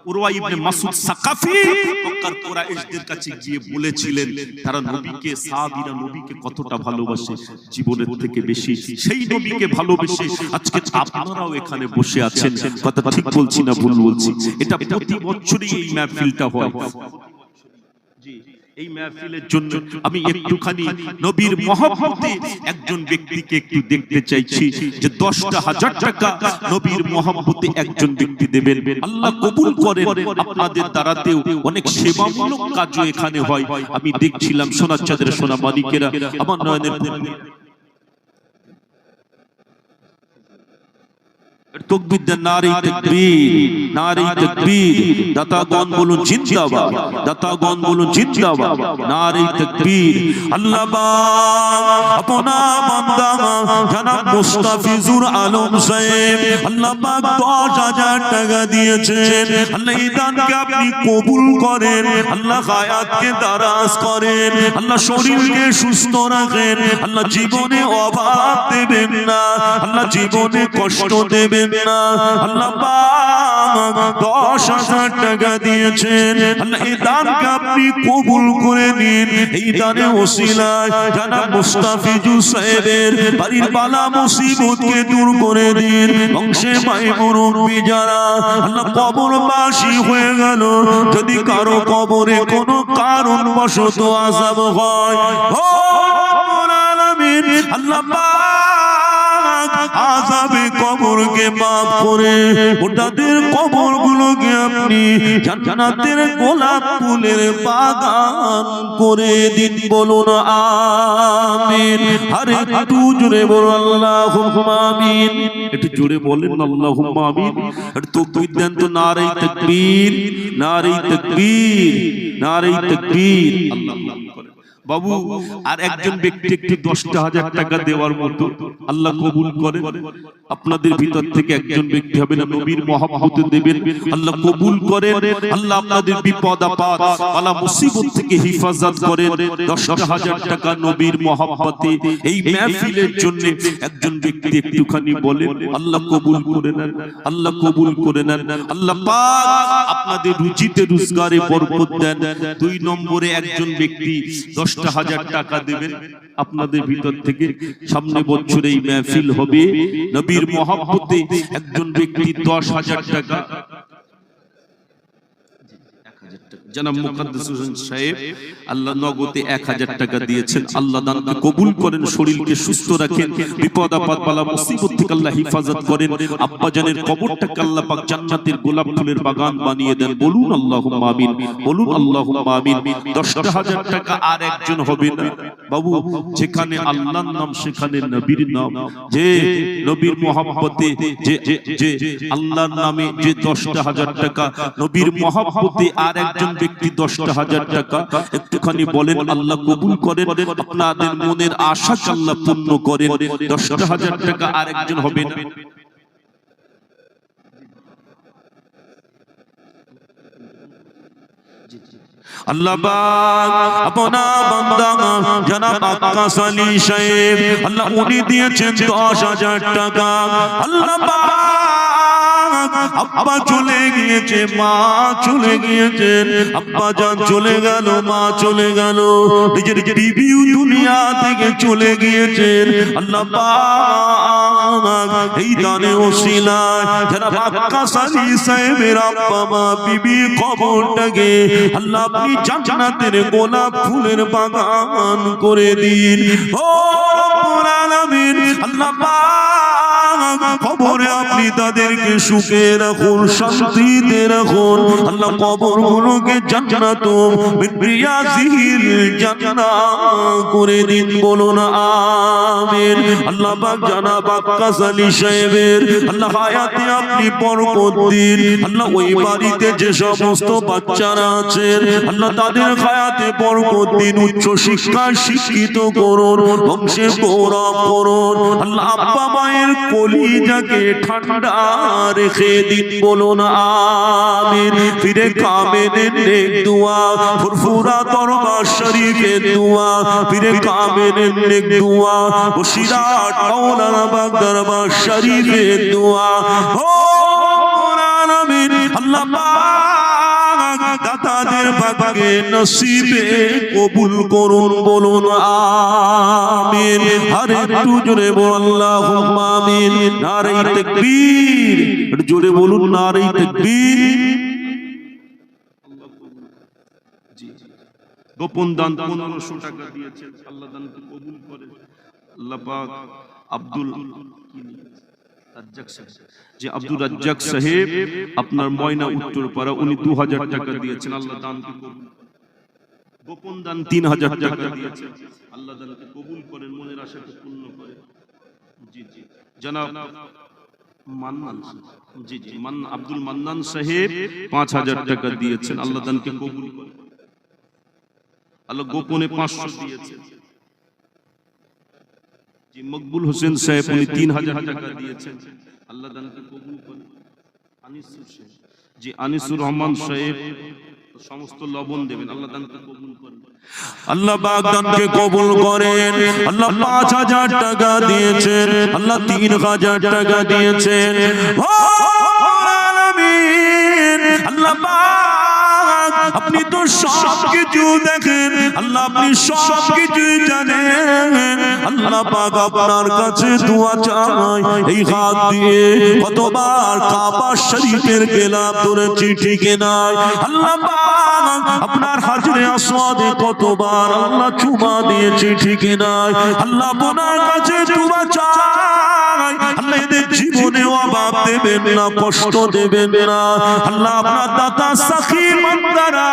উরওয়া ইবনে মাসউদ সাকাফি মক্কার কুরাইশদের কাছে গিয়ে বলেছিলেন তারা নবীকে, সাহাবীরা নবীকে কতটা ভালোবাসে, জীবনের থেকে বেশি সেই নবীকে ভালোবেসে আজকে আপনারাও এখানে বসে আছেন। কথা ঠিক বলছি না ভুল বলছি? এটা প্রতি বছরই এই মাহফিলটা হয়। এই মাহফিলের জন্য আমি একটুখানি নবীর মহব্বতে একজন ব্যক্তিকে একটু দেখতে চাইছি যে 10,000 টাকা নবীর মহব্বতে একজন ব্যক্তি দেবেন, আল্লাহ কবুল করেন। আপনাদের দ্বারাতেও অনেক সেবামূলক কাজও এখানে হয়। আমি দেখছিলাম সোনার চাঁদের সোনা মানিকেরা, আমার নয়নের তকবীর দেন, নারে তাকবীর, নারে তাকবীর। দাতাগণ বলুন জিন্দাবাদ, দাতাগণ বলুন জিন্দাবাদ, নারে তাকবীর। আল্লাহ পাক আপনা বান্দা জনাব মুস্তাফিজুর আলম সাহেব আল্লাহ পাক 10,000 টাকা দিয়েছেন। আল্লাহ এই দানকে আপনি কবুল করেন, আল্লাহ হায়াতকে দারাজ করেন, আল্লাহ শরীরকে সুস্থ রাখেন, আল্লাহ জীবনে অভাব দেবেন না, আল্লাহ জীবনে কষ্ট দেবেন না। আল্লাহ পাক 10,000 টাকা দিয়েছেন, আল্লাহ এই দানকে আপনি কবুল করে নিন। এই দানে ওসিলায় জনাব মুস্তাফিজুর সাহেবের বাড়ির বালা মুসিবতকে দূর করে দিন। বংশে ভাই মুরব্বি যারা আল্লাহ কবরবাসী হয়ে গেল, যদি কারো কবরে কোনো কারণবশত আযাব হয়, ও রব্বুল আলামিন আল্লাহ আযাবে কবরকে মাফ করে ওটাদের কবরগুলোকে আপনি জান্নাতের গোলাপ ফুলের বাগান করে দিন। বলুন আমিন। আরে একটু জোরে বলুন আল্লাহুম্মা আমিন, একটু জোরে বলেন আল্লাহুম্মা আমিন। একটু তাকবীর দেন তো, নারে তাকবীর, নারে তাকবীর, নারে তাকবীর। আল্লাহ বাবু আর একজন ব্যক্তি একটু 10,000 টাকা দেওয়ার মতো আল্লাহ কবুল করেন। আপনাদের ভিতর থেকে একজন ব্যক্তি হবে না নবীর মহব্বতে দেবেন, আল্লাহ কবুল করেন। আল্লাহ আপনাদের বিপদ আপদ বালা মুসিবত থেকে হেফাজত করেন। 10,000 টাকা নবীর মহব্বতে এই মাহফিলের জন্য একজন ব্যক্তি একটুখানি বলেন, আল্লাহ কবুল করে নেন, আল্লাহ কবুল করে নেন। আল্লাহ পাক আপনাদের রুজিতে রোজগারে বরকত দেন। 2 নম্বরে একজন ব্যক্তি 10,000 টাকা দেবেন আপনাদের ভিতর থেকে। সামনে বছর এই মাহফিল হবে, নবীর মহব্বতে একজন ব্যক্তি 10,000 টাকা, জনাব মুকদ্দাস হোসেন সাহেব আল্লাহ নগদে 1,000 টাকা দিয়েছেন। আল্লাহ দানকে কবুল করেন, শরীরকে সুস্থ রাখেন, বিপদ আপদ বালা মুসিবত থেকে আল্লাহ হেফাজত করেন। আব্বা জানের কবরটাকে আল্লাহ পাক জান্নাতের গোলাপ ফুলের বাগান বানিয়ে দেন। বলুন আল্লাহুম্মা আমিন, বলুন আল্লাহুম্মা আমিন। 10,000 টাকা আর একজন হবে না বাবু, যেখানে আল্লাহর নাম সেখানে নবীর নাম, যে নবীর মহব্বতে যে আল্লাহর নামে যে 10,000 টাকা, নবীর মহব্বতে আর একজন ব্যক্তি 10,000 টাকা। একটুখানি বলেন আল্লাহ কবুল করেন, আপনাদের মনের আশা আল্লাহ পূর্ণ করেন। 10,000 টাকা আর একজন হবে না। আল্লাহ পাক আপনা বান্দা জনাব আক্কাস আলী সাহেব আল্লাহ উনি দিয়েছেন 10,000 টাকা। আল্লাহ পাক আব্বা চলে গিয়েছে, মা চলে গিয়েছেন, আব্বা জান চলে গেল, মা চলে গেল, নিজের বিবিও দুনিয়া থেকে চলে গিয়েছেন। আল্লাহ পাক এই দানে ওসিলায় জনাব আক্কাস আলী সাহেবের আব্বা মা বিবি কবরটাকে আল্লাহ আপনি জান্নাতের গোলাপ ফুলের বাগান করে দিন। ও রব্বুল আলামিন আল্লাহ পাক কবরে আপনি তাদেরকে সুখে রাখুন, শান্তিতে রাখুন। আল্লাহ কবরগুলোকে জান্নাতুম মিন রিয়াজিল জান্নাহ করে দিন, বলুন আমিন। আল্লাহ পাক জানাব আক্কাস আলী সাহেবের আল্লাহ হায়াতে আপনি বরকত দিন। আল্লাহ ওই বাড়িতে যে সমস্ত বাচ্চারা আছেন আল্লাহ তাদের হায়াতে বরকত দিন, উচ্চ শিক্ষায় শিক্ষিত করুন, বংশে গৌরব করুন। আল্লাহ আব্বা মায়ের কলিজাকে ঠান্ডা রেখে দিন, বলুন আমিন। ফিরে কামেনের নেক দোয়া, ফুরফুরা দরবার শরীফের দোয়া, ফিরে কামেনের নেক দোয়া, বসিরাট মাওলানা বাগ দরবার শরীফের দোয়া। ও আমিন। আল্লাহ পাক দাতাদের ভাগ্যে নসিবে কবুল করুন, বলুন আমিন। আর একটু জোরে বলুন আল্লাহুম্মা আমিন। নারে তাকবীর, একটু জোরে বলুন নারে তাকবীর। গোপন দান 1500 টাকা দিয়েছেন, আল্লাহ দানকে কবুল করে। আল্লাহ পাক আব্দুল রাজ্জাক সাহেব, যে আব্দুল রাজ্জাক সাহেব আপনার ময়না উত্তরপাড়া, উনি 2000 টাকা দিয়েছেন, আল্লাহ দানকে কবুল। গোপন দান 3000 টাকা দিয়েছেন, আল্লাহ দানকে কবুল করেন, মনের আশাকে পূর্ণ করেন। জি জি জনাব মান্নান, জি জি আব্দুল মান্নান সাহেব 5000 টাকা দিয়েছেন, আল্লাহ দানকে কবুল করেন। আল্লাহ গোপনে 500 দিয়েছেন। জি মকবুল হোসেন সাহেব উনি 3000 টাকা দিয়েছেন, আল্লাহ দানকে কবুল করেন। আনিসুর সাহেব, জি আনিসুর রহমান সাহেব সমস্ত লবণ দেবেন, আল্লাহ দানকে কবুল করেন। আল্লাহ পাক দানকে কবুল করেন। আল্লাহ 5000 টাকা দিয়েছেন, আল্লাহ 3000 টাকা দিয়েছেন। ও আলামিন, আল্লাহ পাক আপনি তো সব কিছু দেখেন, আল্লাহ আপনি সব কিছু জানেন। আল্লাহ পাক আপনার কাছে দোয়া চাই, এই হাত দিয়ে কতবার কাবা শরীফের গেলাম ধরেছি, ঠিক নাই? আল্লাহ পাক আপনার হাজরে আসওয়াদে কতবার আল্লাহ চুমা দিয়েছি, ঠিক নাই? আল্লাহ আপনার কাছে দোয়া চাই, আল্লাহ এদের জীবনে অভাব দেবেন না, কষ্ট দেবেন না। আল্লাহ আপনার দাতা সাখী বান্দারা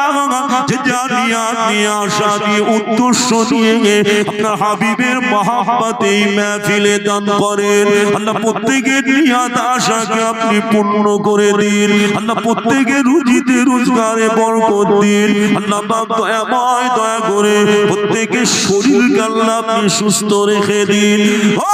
যে জানিয়াত নিয়ে আশা দিয়ে উদ্দেশ্য নিয়ে আপনার হাবিবের মহব্বতে এই মাহফিলে দান করেন, আল্লাহ প্রত্যেকের নিয়াত আশাকে আপনি পূর্ণ করে দিন। আল্লাহ প্রত্যেকের রুজিতে রোজগারে বরকত দিন। আল্লাহ পাক দয়াময় দয়া করে প্রত্যেকের শরীরকে আল্লাহ আপনি সুস্থ রেখে দিন। ও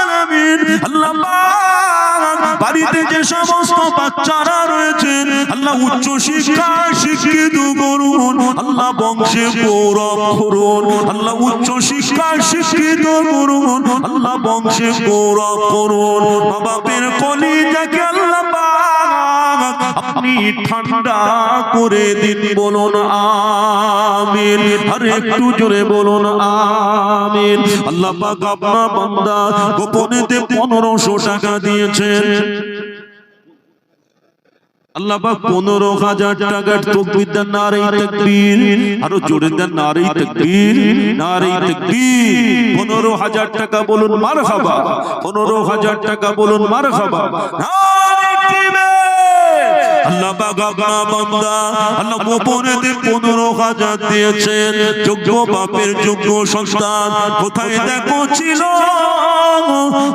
আলামিন, আল্লাহ পাক বাড়িতে যে সমস্ত বাচ্চারা রয়েছেন আল্লাহ উচ্চ শিক্ষা শিক্ষিত করুন, আল্লাহ বংশে গৌরব করুন। আল্লাহ উচ্চ শিক্ষা শিক্ষিত করুন, আল্লাহ বংশে গৌরব করুন। মা বাপের কলিজাকে আল্লাহ পাক আপনি ঠান্ডা করে দিন, বলুন আমিন। আর একটু জোরে বলুন আমিন। আল্লাহ পাক আপনার বান্দা গোপনেতে 1500 টাকা দিয়েছেন, আল্লাহ পাক 15000 টাকার তাকবীর দেন, নারে তাকবীর, আরো জোরে দেন নারে তাকবীর, নারে তাকবীর। 15000 টাকা বলুন মারহাবা, 15000 টাকা বলুন মারহাবা, নারে তাকবীর। আল্লাহ পাক আপনার বান্দা আল্লাহ গোপনেতে 15000 দিয়েছেন, যোগ্য বাপের যোগ্য সন্তান কোথায় দেখো ছিল,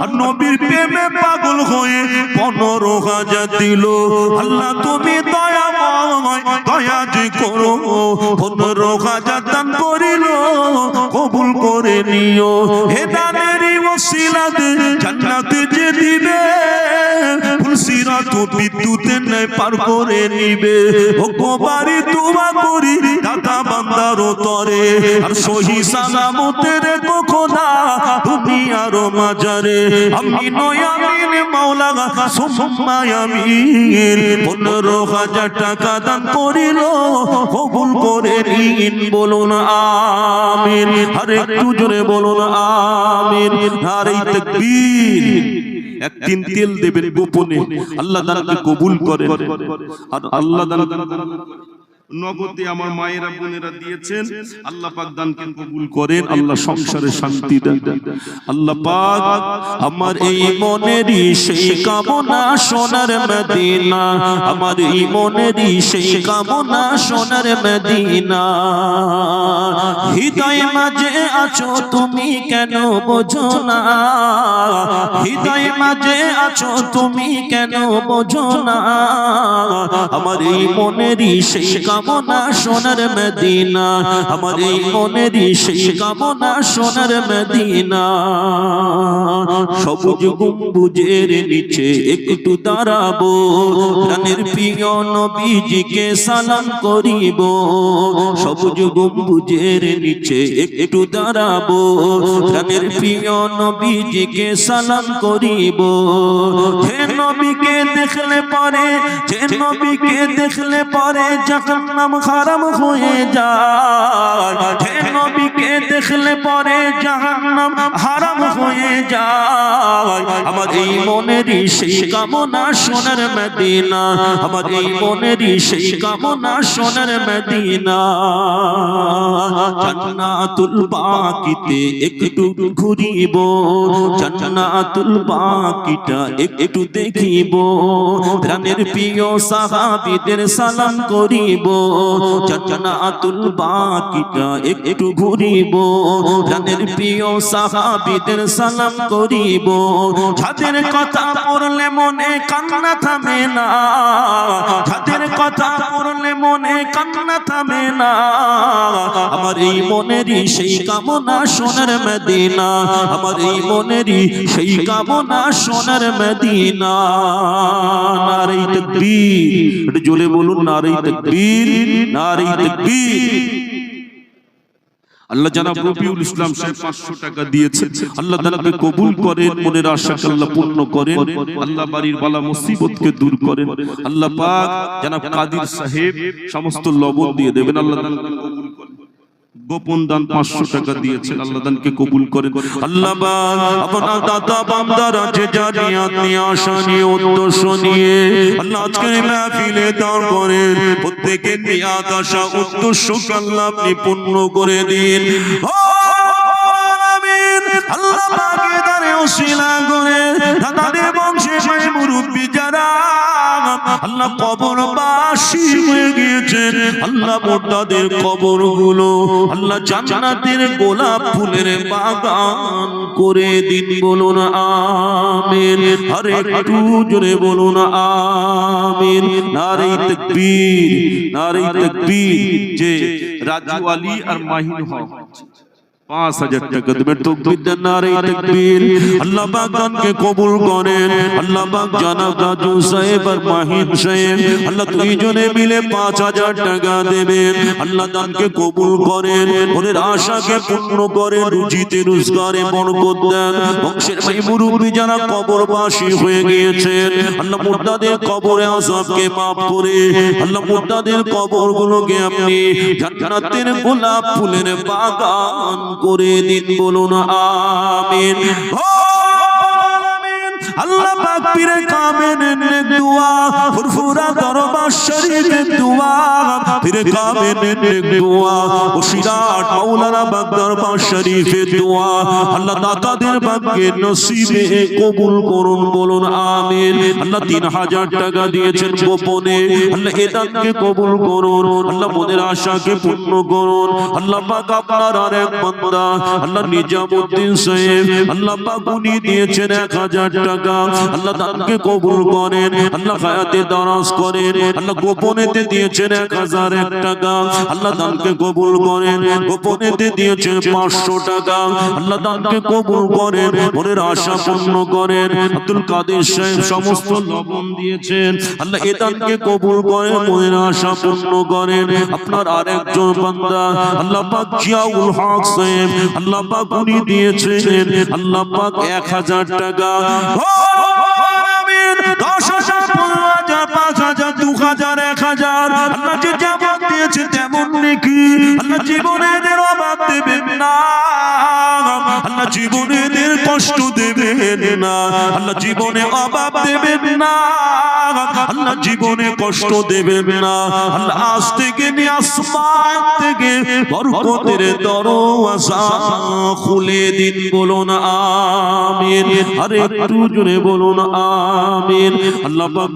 আর নবীর প্রেমে পাগল হয়ে 15000 দিল। আল্লাহ তুমি দয়াময়, দয়া যে করো, 15000 দান করিল, কবুল করে নিও। হে দানেরই ওসিলাতে জান্নাতে যে দিবে, ফুলসিরাত বিদ্যুতের ন্যায় পার করে নিবে। ও বাড়ি দোয়া করি দাতা বান্দার তরে, আর সহি সালামতের খোদা দুনিয়ার মাঝারে। আমি নয়ামিন মাওলা সুম্মা আমিন, 15000 টাকা দান করিল, কবুল করে নিন, বলুন আমিন। আর একটু জোরে বলুন আমিন। নারে তাকবীর। একদিন তেল দেবেন গোপনে, আল্লাহ তাআলা কবুল করেন। আর আল্লাহ তাআলা নগদে আমার মায়েরা বোনেরা দিয়েছেন, আল্লাহ পাক দানকে কবুল করেন, আল্লাহ সংসারে শান্তি দেন। আল্লাহ পাক আমার এই মনেরই সেই কামনা সোনার মদিনা, আমার এই মনেরই সেই কামনা সোনার মদিনা। হৃদয় মাঝে আছো তুমি কেন বোঝো না, হৃদয় মাঝে আছো তুমি কেন বোঝো না, আমার এই মনেরই সেই কামনা সোনার মদিনা, আমার এই মনেরই সেই কামনা সোনার মদিনা। সবুজ গম্বুজের নিচে একটু দাঁড়াবো, প্রাণের প্রিয় নবীজিকে সালাম করিব। সবুজ গম্বুজের নিচে একটু দাঁড়াবো, প্রাণের প্রিয় নবীজিকে সালাম করিব। যে নবীকে দেখলে পরে, যে নবীকে দেখলে পরে জাহান্নাম হারাম হয়ে যায়, যে নবীকে দেখলে পরে জাহান্নাম হারাম হয়ে যায়। আমার এই মনেরই সেই কামনা সোনার মদিনা, আমার এই মনেরই সেই কামনা সোনার মদিনা। জান্নাতুল বাকিতে একটু ঘুরিব, জান্নাতুল বাকিটা একটু দেখিব, প্রাণের প্রিয় সাহাবীদের সালাম করিব। জান্নাতুল বাকিটা একটু ঘুরিব, প্রাণের প্রিয় সাহাবীদের সালাম করিব। যাদের কথা পড়লে মনে কান্না থামে না, যাদের কথা পড়লে মনে কান্না থামে না, আমার এই মনেরই সেই কামনা সোনার মদিনা, আমার এই মনেরই সেই কামনা সোনার মদিনা। নারে তাকবীর, একটু জোরে বলুন নারে তাকবীর, নারে তাকবীর। আল্লাহ জানাব রবিউল ইসলাম সাহেব 500 টাকা দিয়েছে, আল্লাহ তাআলাকে কবুল করেন, মনের আশাকে আল্লাহ পূর্ণ করেন, আল্লাহ বাড়ির বালা মুসিবতকে দূর করেন। আল্লাহ পাক জানাব কাদির সাহেব সমস্ত লবণ দিয়ে দেবেন, আল্লাহ তাআলা কবুল করেন। গোপন দান 500 টাকা দিয়েছেন, আল্লাহ দানকে কবুল করেন। আল্লাহ পাক আপনার দাতা বান্দারা যে জানিয়াত নিয়ে আশা নিয়ে উদ্দেশ্য নিয়ে আল্লাহ আজকের মাহফিলে দাঁড় করেন, প্রত্যেকের নিয়াত আশা উদ্দেশ্যকে আল্লাহ আপনি পূর্ণ করে দিন। আমিন। আল্লাহ পাকের দরে ওসিলা করে দাদাদের বংশে ভাই মুরব্বি যারা আল্লাহ কবরবাসী হয়ে গিয়েছেন, আল্লাহ মোর্দাদের কবরগুলো আল্লাহ জান্নাতের গোলাপ ফুলের বাগান করে দিন। বলুন আমিন। আরে একটু জোরে বলুন আমিন। নারে তাকবীর, নারে তাকবীর। যে রাজু আলী আর মাহিন হক 5000 টাকা দেবেন, তাকবীর দেন, নারে তাকবীর। আল্লাহ পাক দানকে কবুল করেন। আল্লাহ পাক জানাব রাজু সাহেব আর মাহিন সাহেব আল্লাহ দুইজনে মিলে 5000 টাকা দেবেন, আল্লাহ দানকে কবুল করেন, মনের আশাকে পূর্ণ করেন, রুজিতে রোজগারে বরকত দেন। বংশের ভাই মুরব্বি যারা কবরবাসী হয়ে গিয়েছেন আল্লাহ মুর্দাদের কবরে আযাবকে maaf করে আল্লাহ মুর্দাদের কবরগুলোকে আপনি জান্নাতের গোলাপ ফুলের বাগান করে দিন। বলুন আমিন। আল্লাহ পাক পীরে কামেনের দোয়া, ফুরফুরা দরবার শরীফের দোয়া, পীরে কামেনের দোয়া, ওসিরাট মাওলানা পাক দরবার শরীফের দোয়া আল্লাহ দাতাদের ভাগ্যে নসিবে কবুল করুন। বলুন আমিন। আল্লাহ 3000 টাকা দিয়েছেন গোপনে, আল্লাহ এ দানকে কবুল করুন, আল্লাহ মনের আশাকে পূর্ণ করুন। আল্লাহ পাক আপনার আরেক বান্দা আল্লাহ নিজামউদ্দিন সাহেব আল্লাহ পাক উনি দিয়েছেন 1000 টাকা, আল্লাহ দানকে কবুল করেন, আল্লাহ হায়াতে দারাজ করেন। আল্লাহ গোপনেতে দিয়েছেন 1001 টাকা, আল্লাহ দানকে কবুল করেন। গোপনেতে দিয়েছেন 500 টাকা, আল্লাহ দানকে কবুল করেন, মনের আশা পূর্ণ করেন। আব্দুল কাদের সাহেব সমস্ত লবণ দিয়েছেন, আল্লাহ এ দানকে কবুল করেন, মনের আশা পূর্ণ করেন। আপনার আরেকজন বান্দা আল্লাহ পাক জিয়াউল হক সাহেব আল্লাহ পাক উনি দিয়েছেন আল্লাহ পাক 1000 টাকা। আমিন। 10,000 15,000 5,000 2,000 1,000 আল্লাহ যে যেমন দিয়েছে তেমন নাকি আল্লাহ জীবনের অভাব দেবেন না, আল্লাহ জীবনের কষ্ট দেবেন না, আল্লাহ জীবনে অভাব দেবেন না, আল্লাহ জীবনে কষ্ট দেবেন না। আল্লাহ আজ থেকে নিয়ে আসমান থেকে বরকতের দরওয়াজা খুলে দিন, বলুন আমিন। আরে একটু জোরে বলুন আমিন। আল্লাহ পাক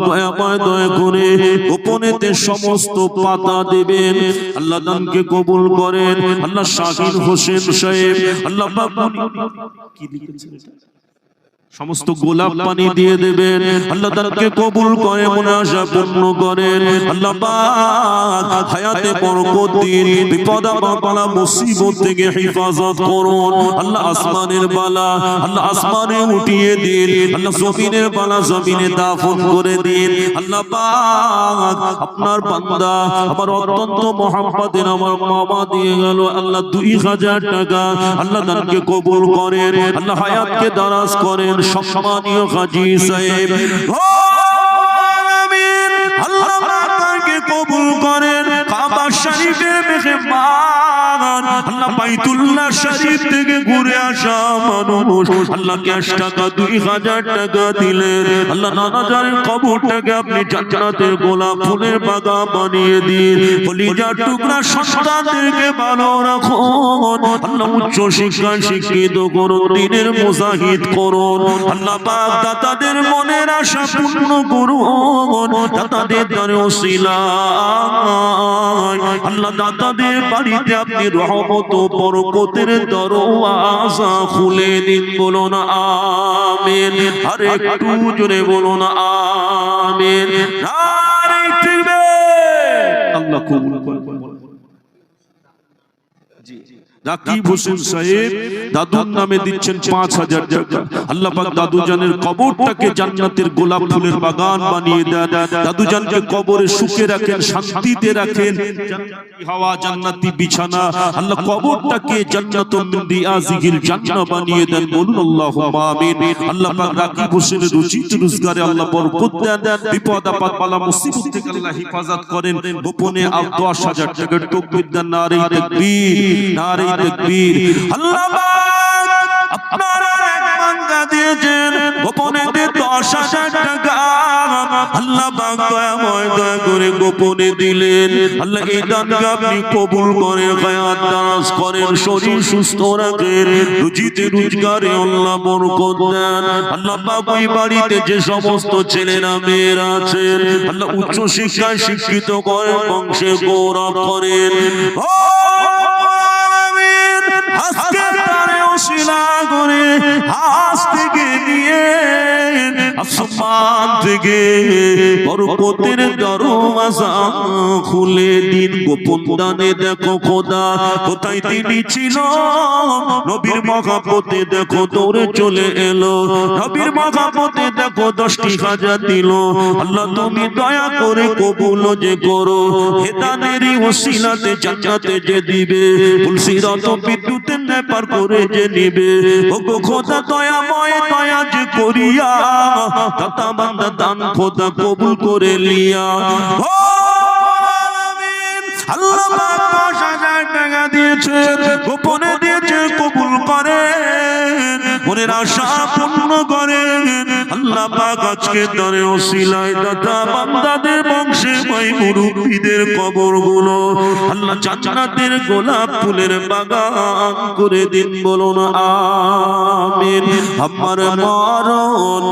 দয়া করে গোপনেতে সমস্ত পাতা দেবেন, আল্লাহ দানকে কবুল করেন। আল্লাহ শাকির হোসেন সাহেব, আল্লাহ পাক কি লিখেছেন, সমস্ত গোলাপ পানি দিয়ে দেবেন, আল্লাহ তাকে কবুল করে মনে আশা পূর্ণ করেন। আল্লাহ পাক হায়াতে বরকত দিন, বিপদ আপদ মুসিবত থেকে হেফাজত করুন। আল্লাহ আসমানের বালা আল্লাহ আসমানে উঠিয়ে দিন, আল্লাহ জমিনের বালা জমিনে দাফন করে দিন। আল্লাহ পাক আপনার বান্দা আমার অত্যন্ত মহব্বতের আমার মামা দিয়ে গেল আল্লাহ 2000 টাকা, আল্লাহ তাকে কবুল করেন, আল্লাহ হায়াতকে দারাজ করেন। সম্মানীয় হাজী সাহেব আমিন, আল্লাহ তাকে কবুল করেন। কাবা শরীফের মেহমান, আল্লাহ বাইতুল্লাহ শরীফ থেকে ঘুরে আসা মানুষ, আল্লাহ ক্যাশ টাকা 2000 টাকা দিলেন, আল্লাহ নানাজানের কবরটাকে আপনি জান্নাতের গোলাপ ফুলের বাগান বানিয়ে দিন। কলিজার টুকরা সন্তানদেরকে ভালো রাখুন, আল্লাহ উচ্চ শিক্ষায় শিক্ষিত করুন, দ্বীনের মুজাহিদ করুন। আল্লাহ পাক দাতাদের মনের আশা পূর্ণ করুন, দাতাদের দ্বারে ওসিলা আল্লাহ দাতাদের বাড়িতে আপনি রহমত ও বরকতের দরওয়াজা খুলে দিন, বলুন আমিন। আরে একটু জোরে বলুন আমিন। নারে তাকবীর। আল্লাহ কবুল করুন। রাকিব হোসেন সাহেব দাদুর নামে দিচ্ছেন 5000 টাকা। আল্লাহ পাক দাদু জানের কবরটাকে জান্নাতের গোলাপ ফুলের বাগান বানিয়ে দেন, দাদু জানকে কবরে সুখে রাখেন, শান্তিতে রাখেন, জান্নাতি হাওয়া জান্নাতি বিছানা, আল্লাহ কবরটাকে জান্নাতুল মিন রিয়াজিল জান্নাহ বানিয়ে দেন, বলুন আল্লাহুম্মা আমিন। আল্লাহ পাক রাকিব হোসেনের রুজিত রোজগারে আল্লাহ বরকত দেন, বিপদ আপদ বালা মুসিবত থেকে আল্লাহ হেফাজত করেন। গোপনে 10000 টাকার তাকবীর দেন, নারে তাকবীর, নারে তাকবীর। আল্লাহ পাক আপনারা এক বান্দা দিয়েছেন গোপনে 10000 টাকা, আল্লাহ পাক দয়া করে গোপনে দিলেন। আল্লাহ এই দানকে আপনি কবুল করে হায়াত দারাজ করেন, শরীর সুস্থ রাখেন, রুজিতে রোজগারে আল্লাহ বরকত দেন। আল্লাহ পাক ওই বাড়িতে যে সমস্ত ছেলেরা মেয়েরা আছেন আল্লাহ উচ্চ শিক্ষায় শিক্ষিত করেন, বংশে গৌরব করেন। আজকের তারে ওসিলা করে আজ থেকে নিয়ে আসমান থেকে বরকতের দরওয়াজা খুলে দিন। গোপন দানে দেখো খোদা কোথায় তিনি ছিল, নবীর মহব্বতে দেখো দৌড়ে চলে এলো, নবীর মহব্বতে দেখো 10টি হাজার দিল। আল্লাহ তুমি দয়া করে কবুল যে করো, হেদানেরই ওসিলাতে জান্নাতে যে দিবে, তুলসিরত বিদ্যুতের নেপার করে যে নিবে। ওগো খোদা দয়াময় দয়া যে করিয়া দাতা বান্দা দান খোদা কবুল করে লিয়া। আল্লাহ পাক 10000 টাকা দিয়েছে, গোপনে দিয়েছে, কবুল করেন, মনের আশা পূর্ণ করেন। আল্লাহ পাক আজকে দরে ওসিলায় দাতা বান্দাদের বংশে ভাই মুরব্বিদের কবরগুলো আল্লাহ জান্নাতের গোলাপ ফুলের বাগান করে দিন, বলুন আমিন। আমার মরণ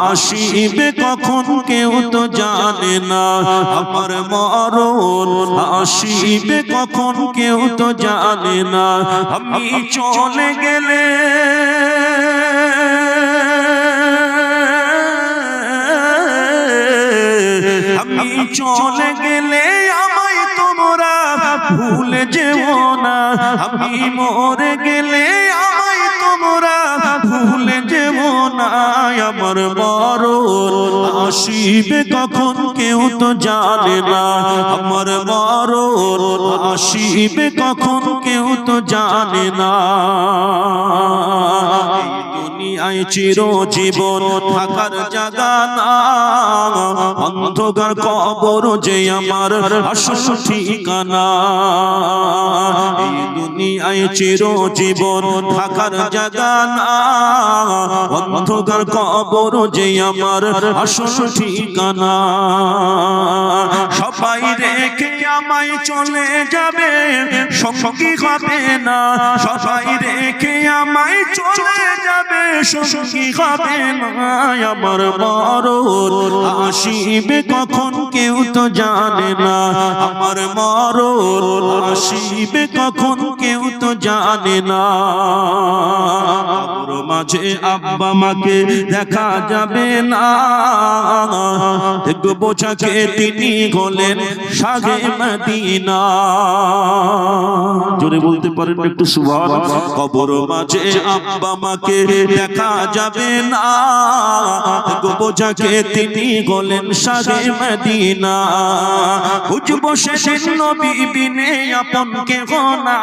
আসিবে কখন কেউ তো জানে না, আমার মরণ আসিবে কখন কেউ তো জানে না। আমি চলে গেলে আমি চলে গেলে আমায় তোমরা ভুলে যেও না, আমি মরে গেলে আমায় তোমরা ভুলে যেও না। আমার মরণ আসিবে কখন কেউ তো জানে না, আমার মরণ আসিবে কখন কেউ তো জানে না। দুনিয়ায় চিরজীবন থাকার জায়গা না, অন্ধকার কবর যে আমার আসল ঠিকানা। এই দুনিয়ায় চিরজীবন থাকার জায়গা না, অন্ধকার কবর যে আমার আসল ঠিকানা। সবাই রেখে আমায় চলে যাবে, সঙ্গী হবে না। সবাই রেখে আমায় চলে যাবে, সঙ্গী হবে না। আমার মরণ আসিবে কখন কেউ তো জানে না, আমার মরণ আসিবে কখন কেউ তো জানে না। কবর মাঝে আব্বা মাকে দেখা যাবে না, দেখবো যাকে তিনি হলেন শাহে মদিনা। জোরে বলতে পারেন একটু সুবহানাল্লাহ। কবর মাঝে আব্বা মাকে দেখা যাবে না, দেখবো যাকে তিনি হলেন শাহে মদিনা। বুঝবো সেদিন নবী বিনে আপন কেহ না,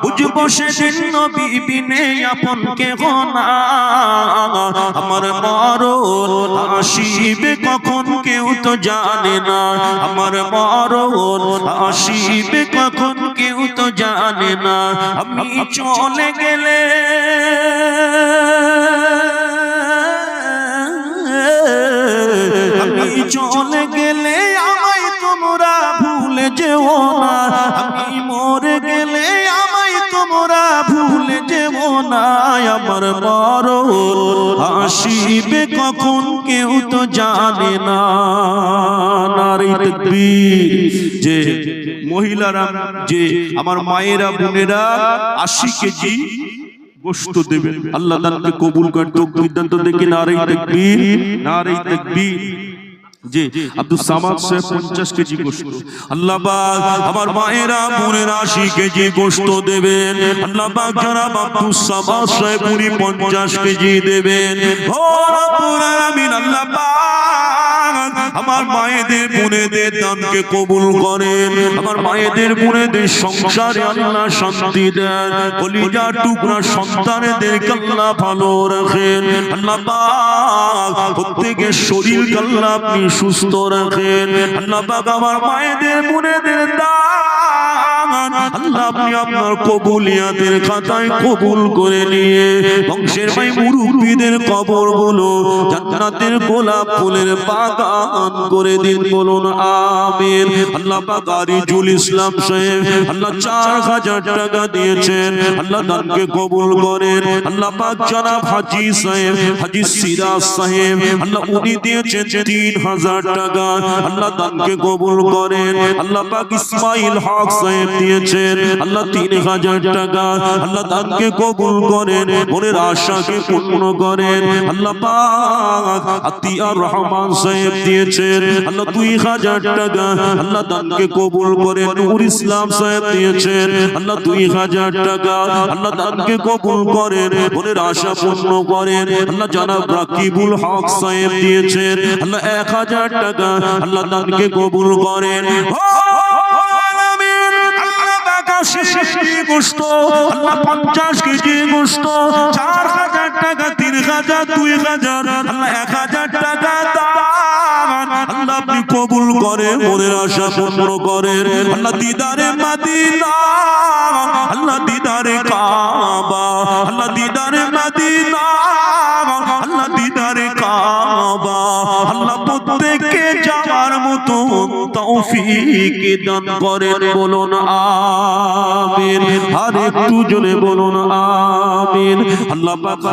বুঝবো সেদিন নবী বিনে আপন কেহ না। আমার মরণ আসিবে কখন কেউ তো জানে না, আমার মরণ আসিবে কখন কেউ তো জানে না। আমি চলে গেলে আমি চলে গেলে আমায় তোমরা ভুলে যেও না, আমি মরে গেলে আমায় তোমরা ভুলে যেও না। আমার মরণ আসিবে কখন কেউ তো জানে না। নারে তাকবীর। যে মহিলারা, যে আমার মায়েরা বোনেরা 80 কেজি গোশত দেবেন, আল্লাহ তাআলাকে কবুল করেন। তকবীর দান তো দেখি, নারে তাকবীর, নারে তাকবীর। যে আব্দুল সামাদ সাহেব 50 কেজি গোশত, আল্লাহ পাক আমার মায়েরা বোনেরা 80 কেজি গোশত দেবেন। আল্লাহ পাক জনাব আব্দুল সামাদ সাহেব উনি 50 কেজি দেবেন। ও রব্বুল আলামিন, আল্লাহ পাক আমার মায়েদের বোনেদের দানকে কবুল করেন। আমার মায়েদের বোনেদের সংসারে আল্লাহ শান্তি দেন, কলিজার টুকরা সন্তানদেরকে আল্লাহ ভালো রাখেন। আল্লাহ পাক প্রত্যেকের শরীর আল্লাহ আপনি সুস্থ রাখেন। আল্লাহ পাক আমার মায়েদের বোনেদের দান আল্লাহ আপনি আপনার কবুলিয়াতের খাতায় কবুল করে নিয়ে বংশের ভাই মুরব্বীদের কবরগুলো জান্নাতের গোলাপ ফুলের বাগান করে দিন, বলুন আমিন। আল্লাহ পাক আরিজুল ইসলাম সাহেব আল্লাহ 4000 টাকা দিয়েছেন, আল্লাহ দানকে কবুল করেন। আল্লাহ পাক জনাব হাজী সাহেব, হাজী সিরাজ সাহেব আল্লাহ উনি দিয়েছেন 3000 টাকা, আল্লাহ দানকে কবুল করেন। আল্লাহ পাক ইসমাইল হক সাহেব দিয়েছেন আল্লাহ 3000 টাকা, আল্লাহ দানকে কবুল করেন, মনের আশাকে পূর্ণ করেন। আল্লাহ পাক আতিয়ার রহমান সাহেব দিয়েছেন আল্লাহ 2000 টাকা, আল্লাহ দানকে কবুল করেন। নূর ইসলাম সাহেব দিয়েছেন আল্লাহ 2000 টাকা, আল্লাহ দানকে কবুল করেন, মনের আশা পূর্ণ করেন। আল্লাহ জনাব রাকিবুল হক সাহেব দিয়েছেন আল্লাহ 1000 টাকা, আল্লাহ দানকে কবুল করেন। গোশত আল্লাহ 50 কেজি গোশত, 4000 টাকা, 3000, 2000, আল্লাহ 1000 টাকা দান আল্লাহ আপনি কবুল করে মনের আশা পূর্ণ করেন। আল্লাহ দিদারে মদিনা, আল্লাহ দিদারে কাবা, আল্লাহ দিদারে মদিনা, আল্লাহ দিদারে কাবা, আল্লাহ প্রত্যেককে যাওয়ার মতো তৌফিক দান করেন, বলুন আমিন। আর একটু জোরে বলুন আমিন। আল্লাহ পাক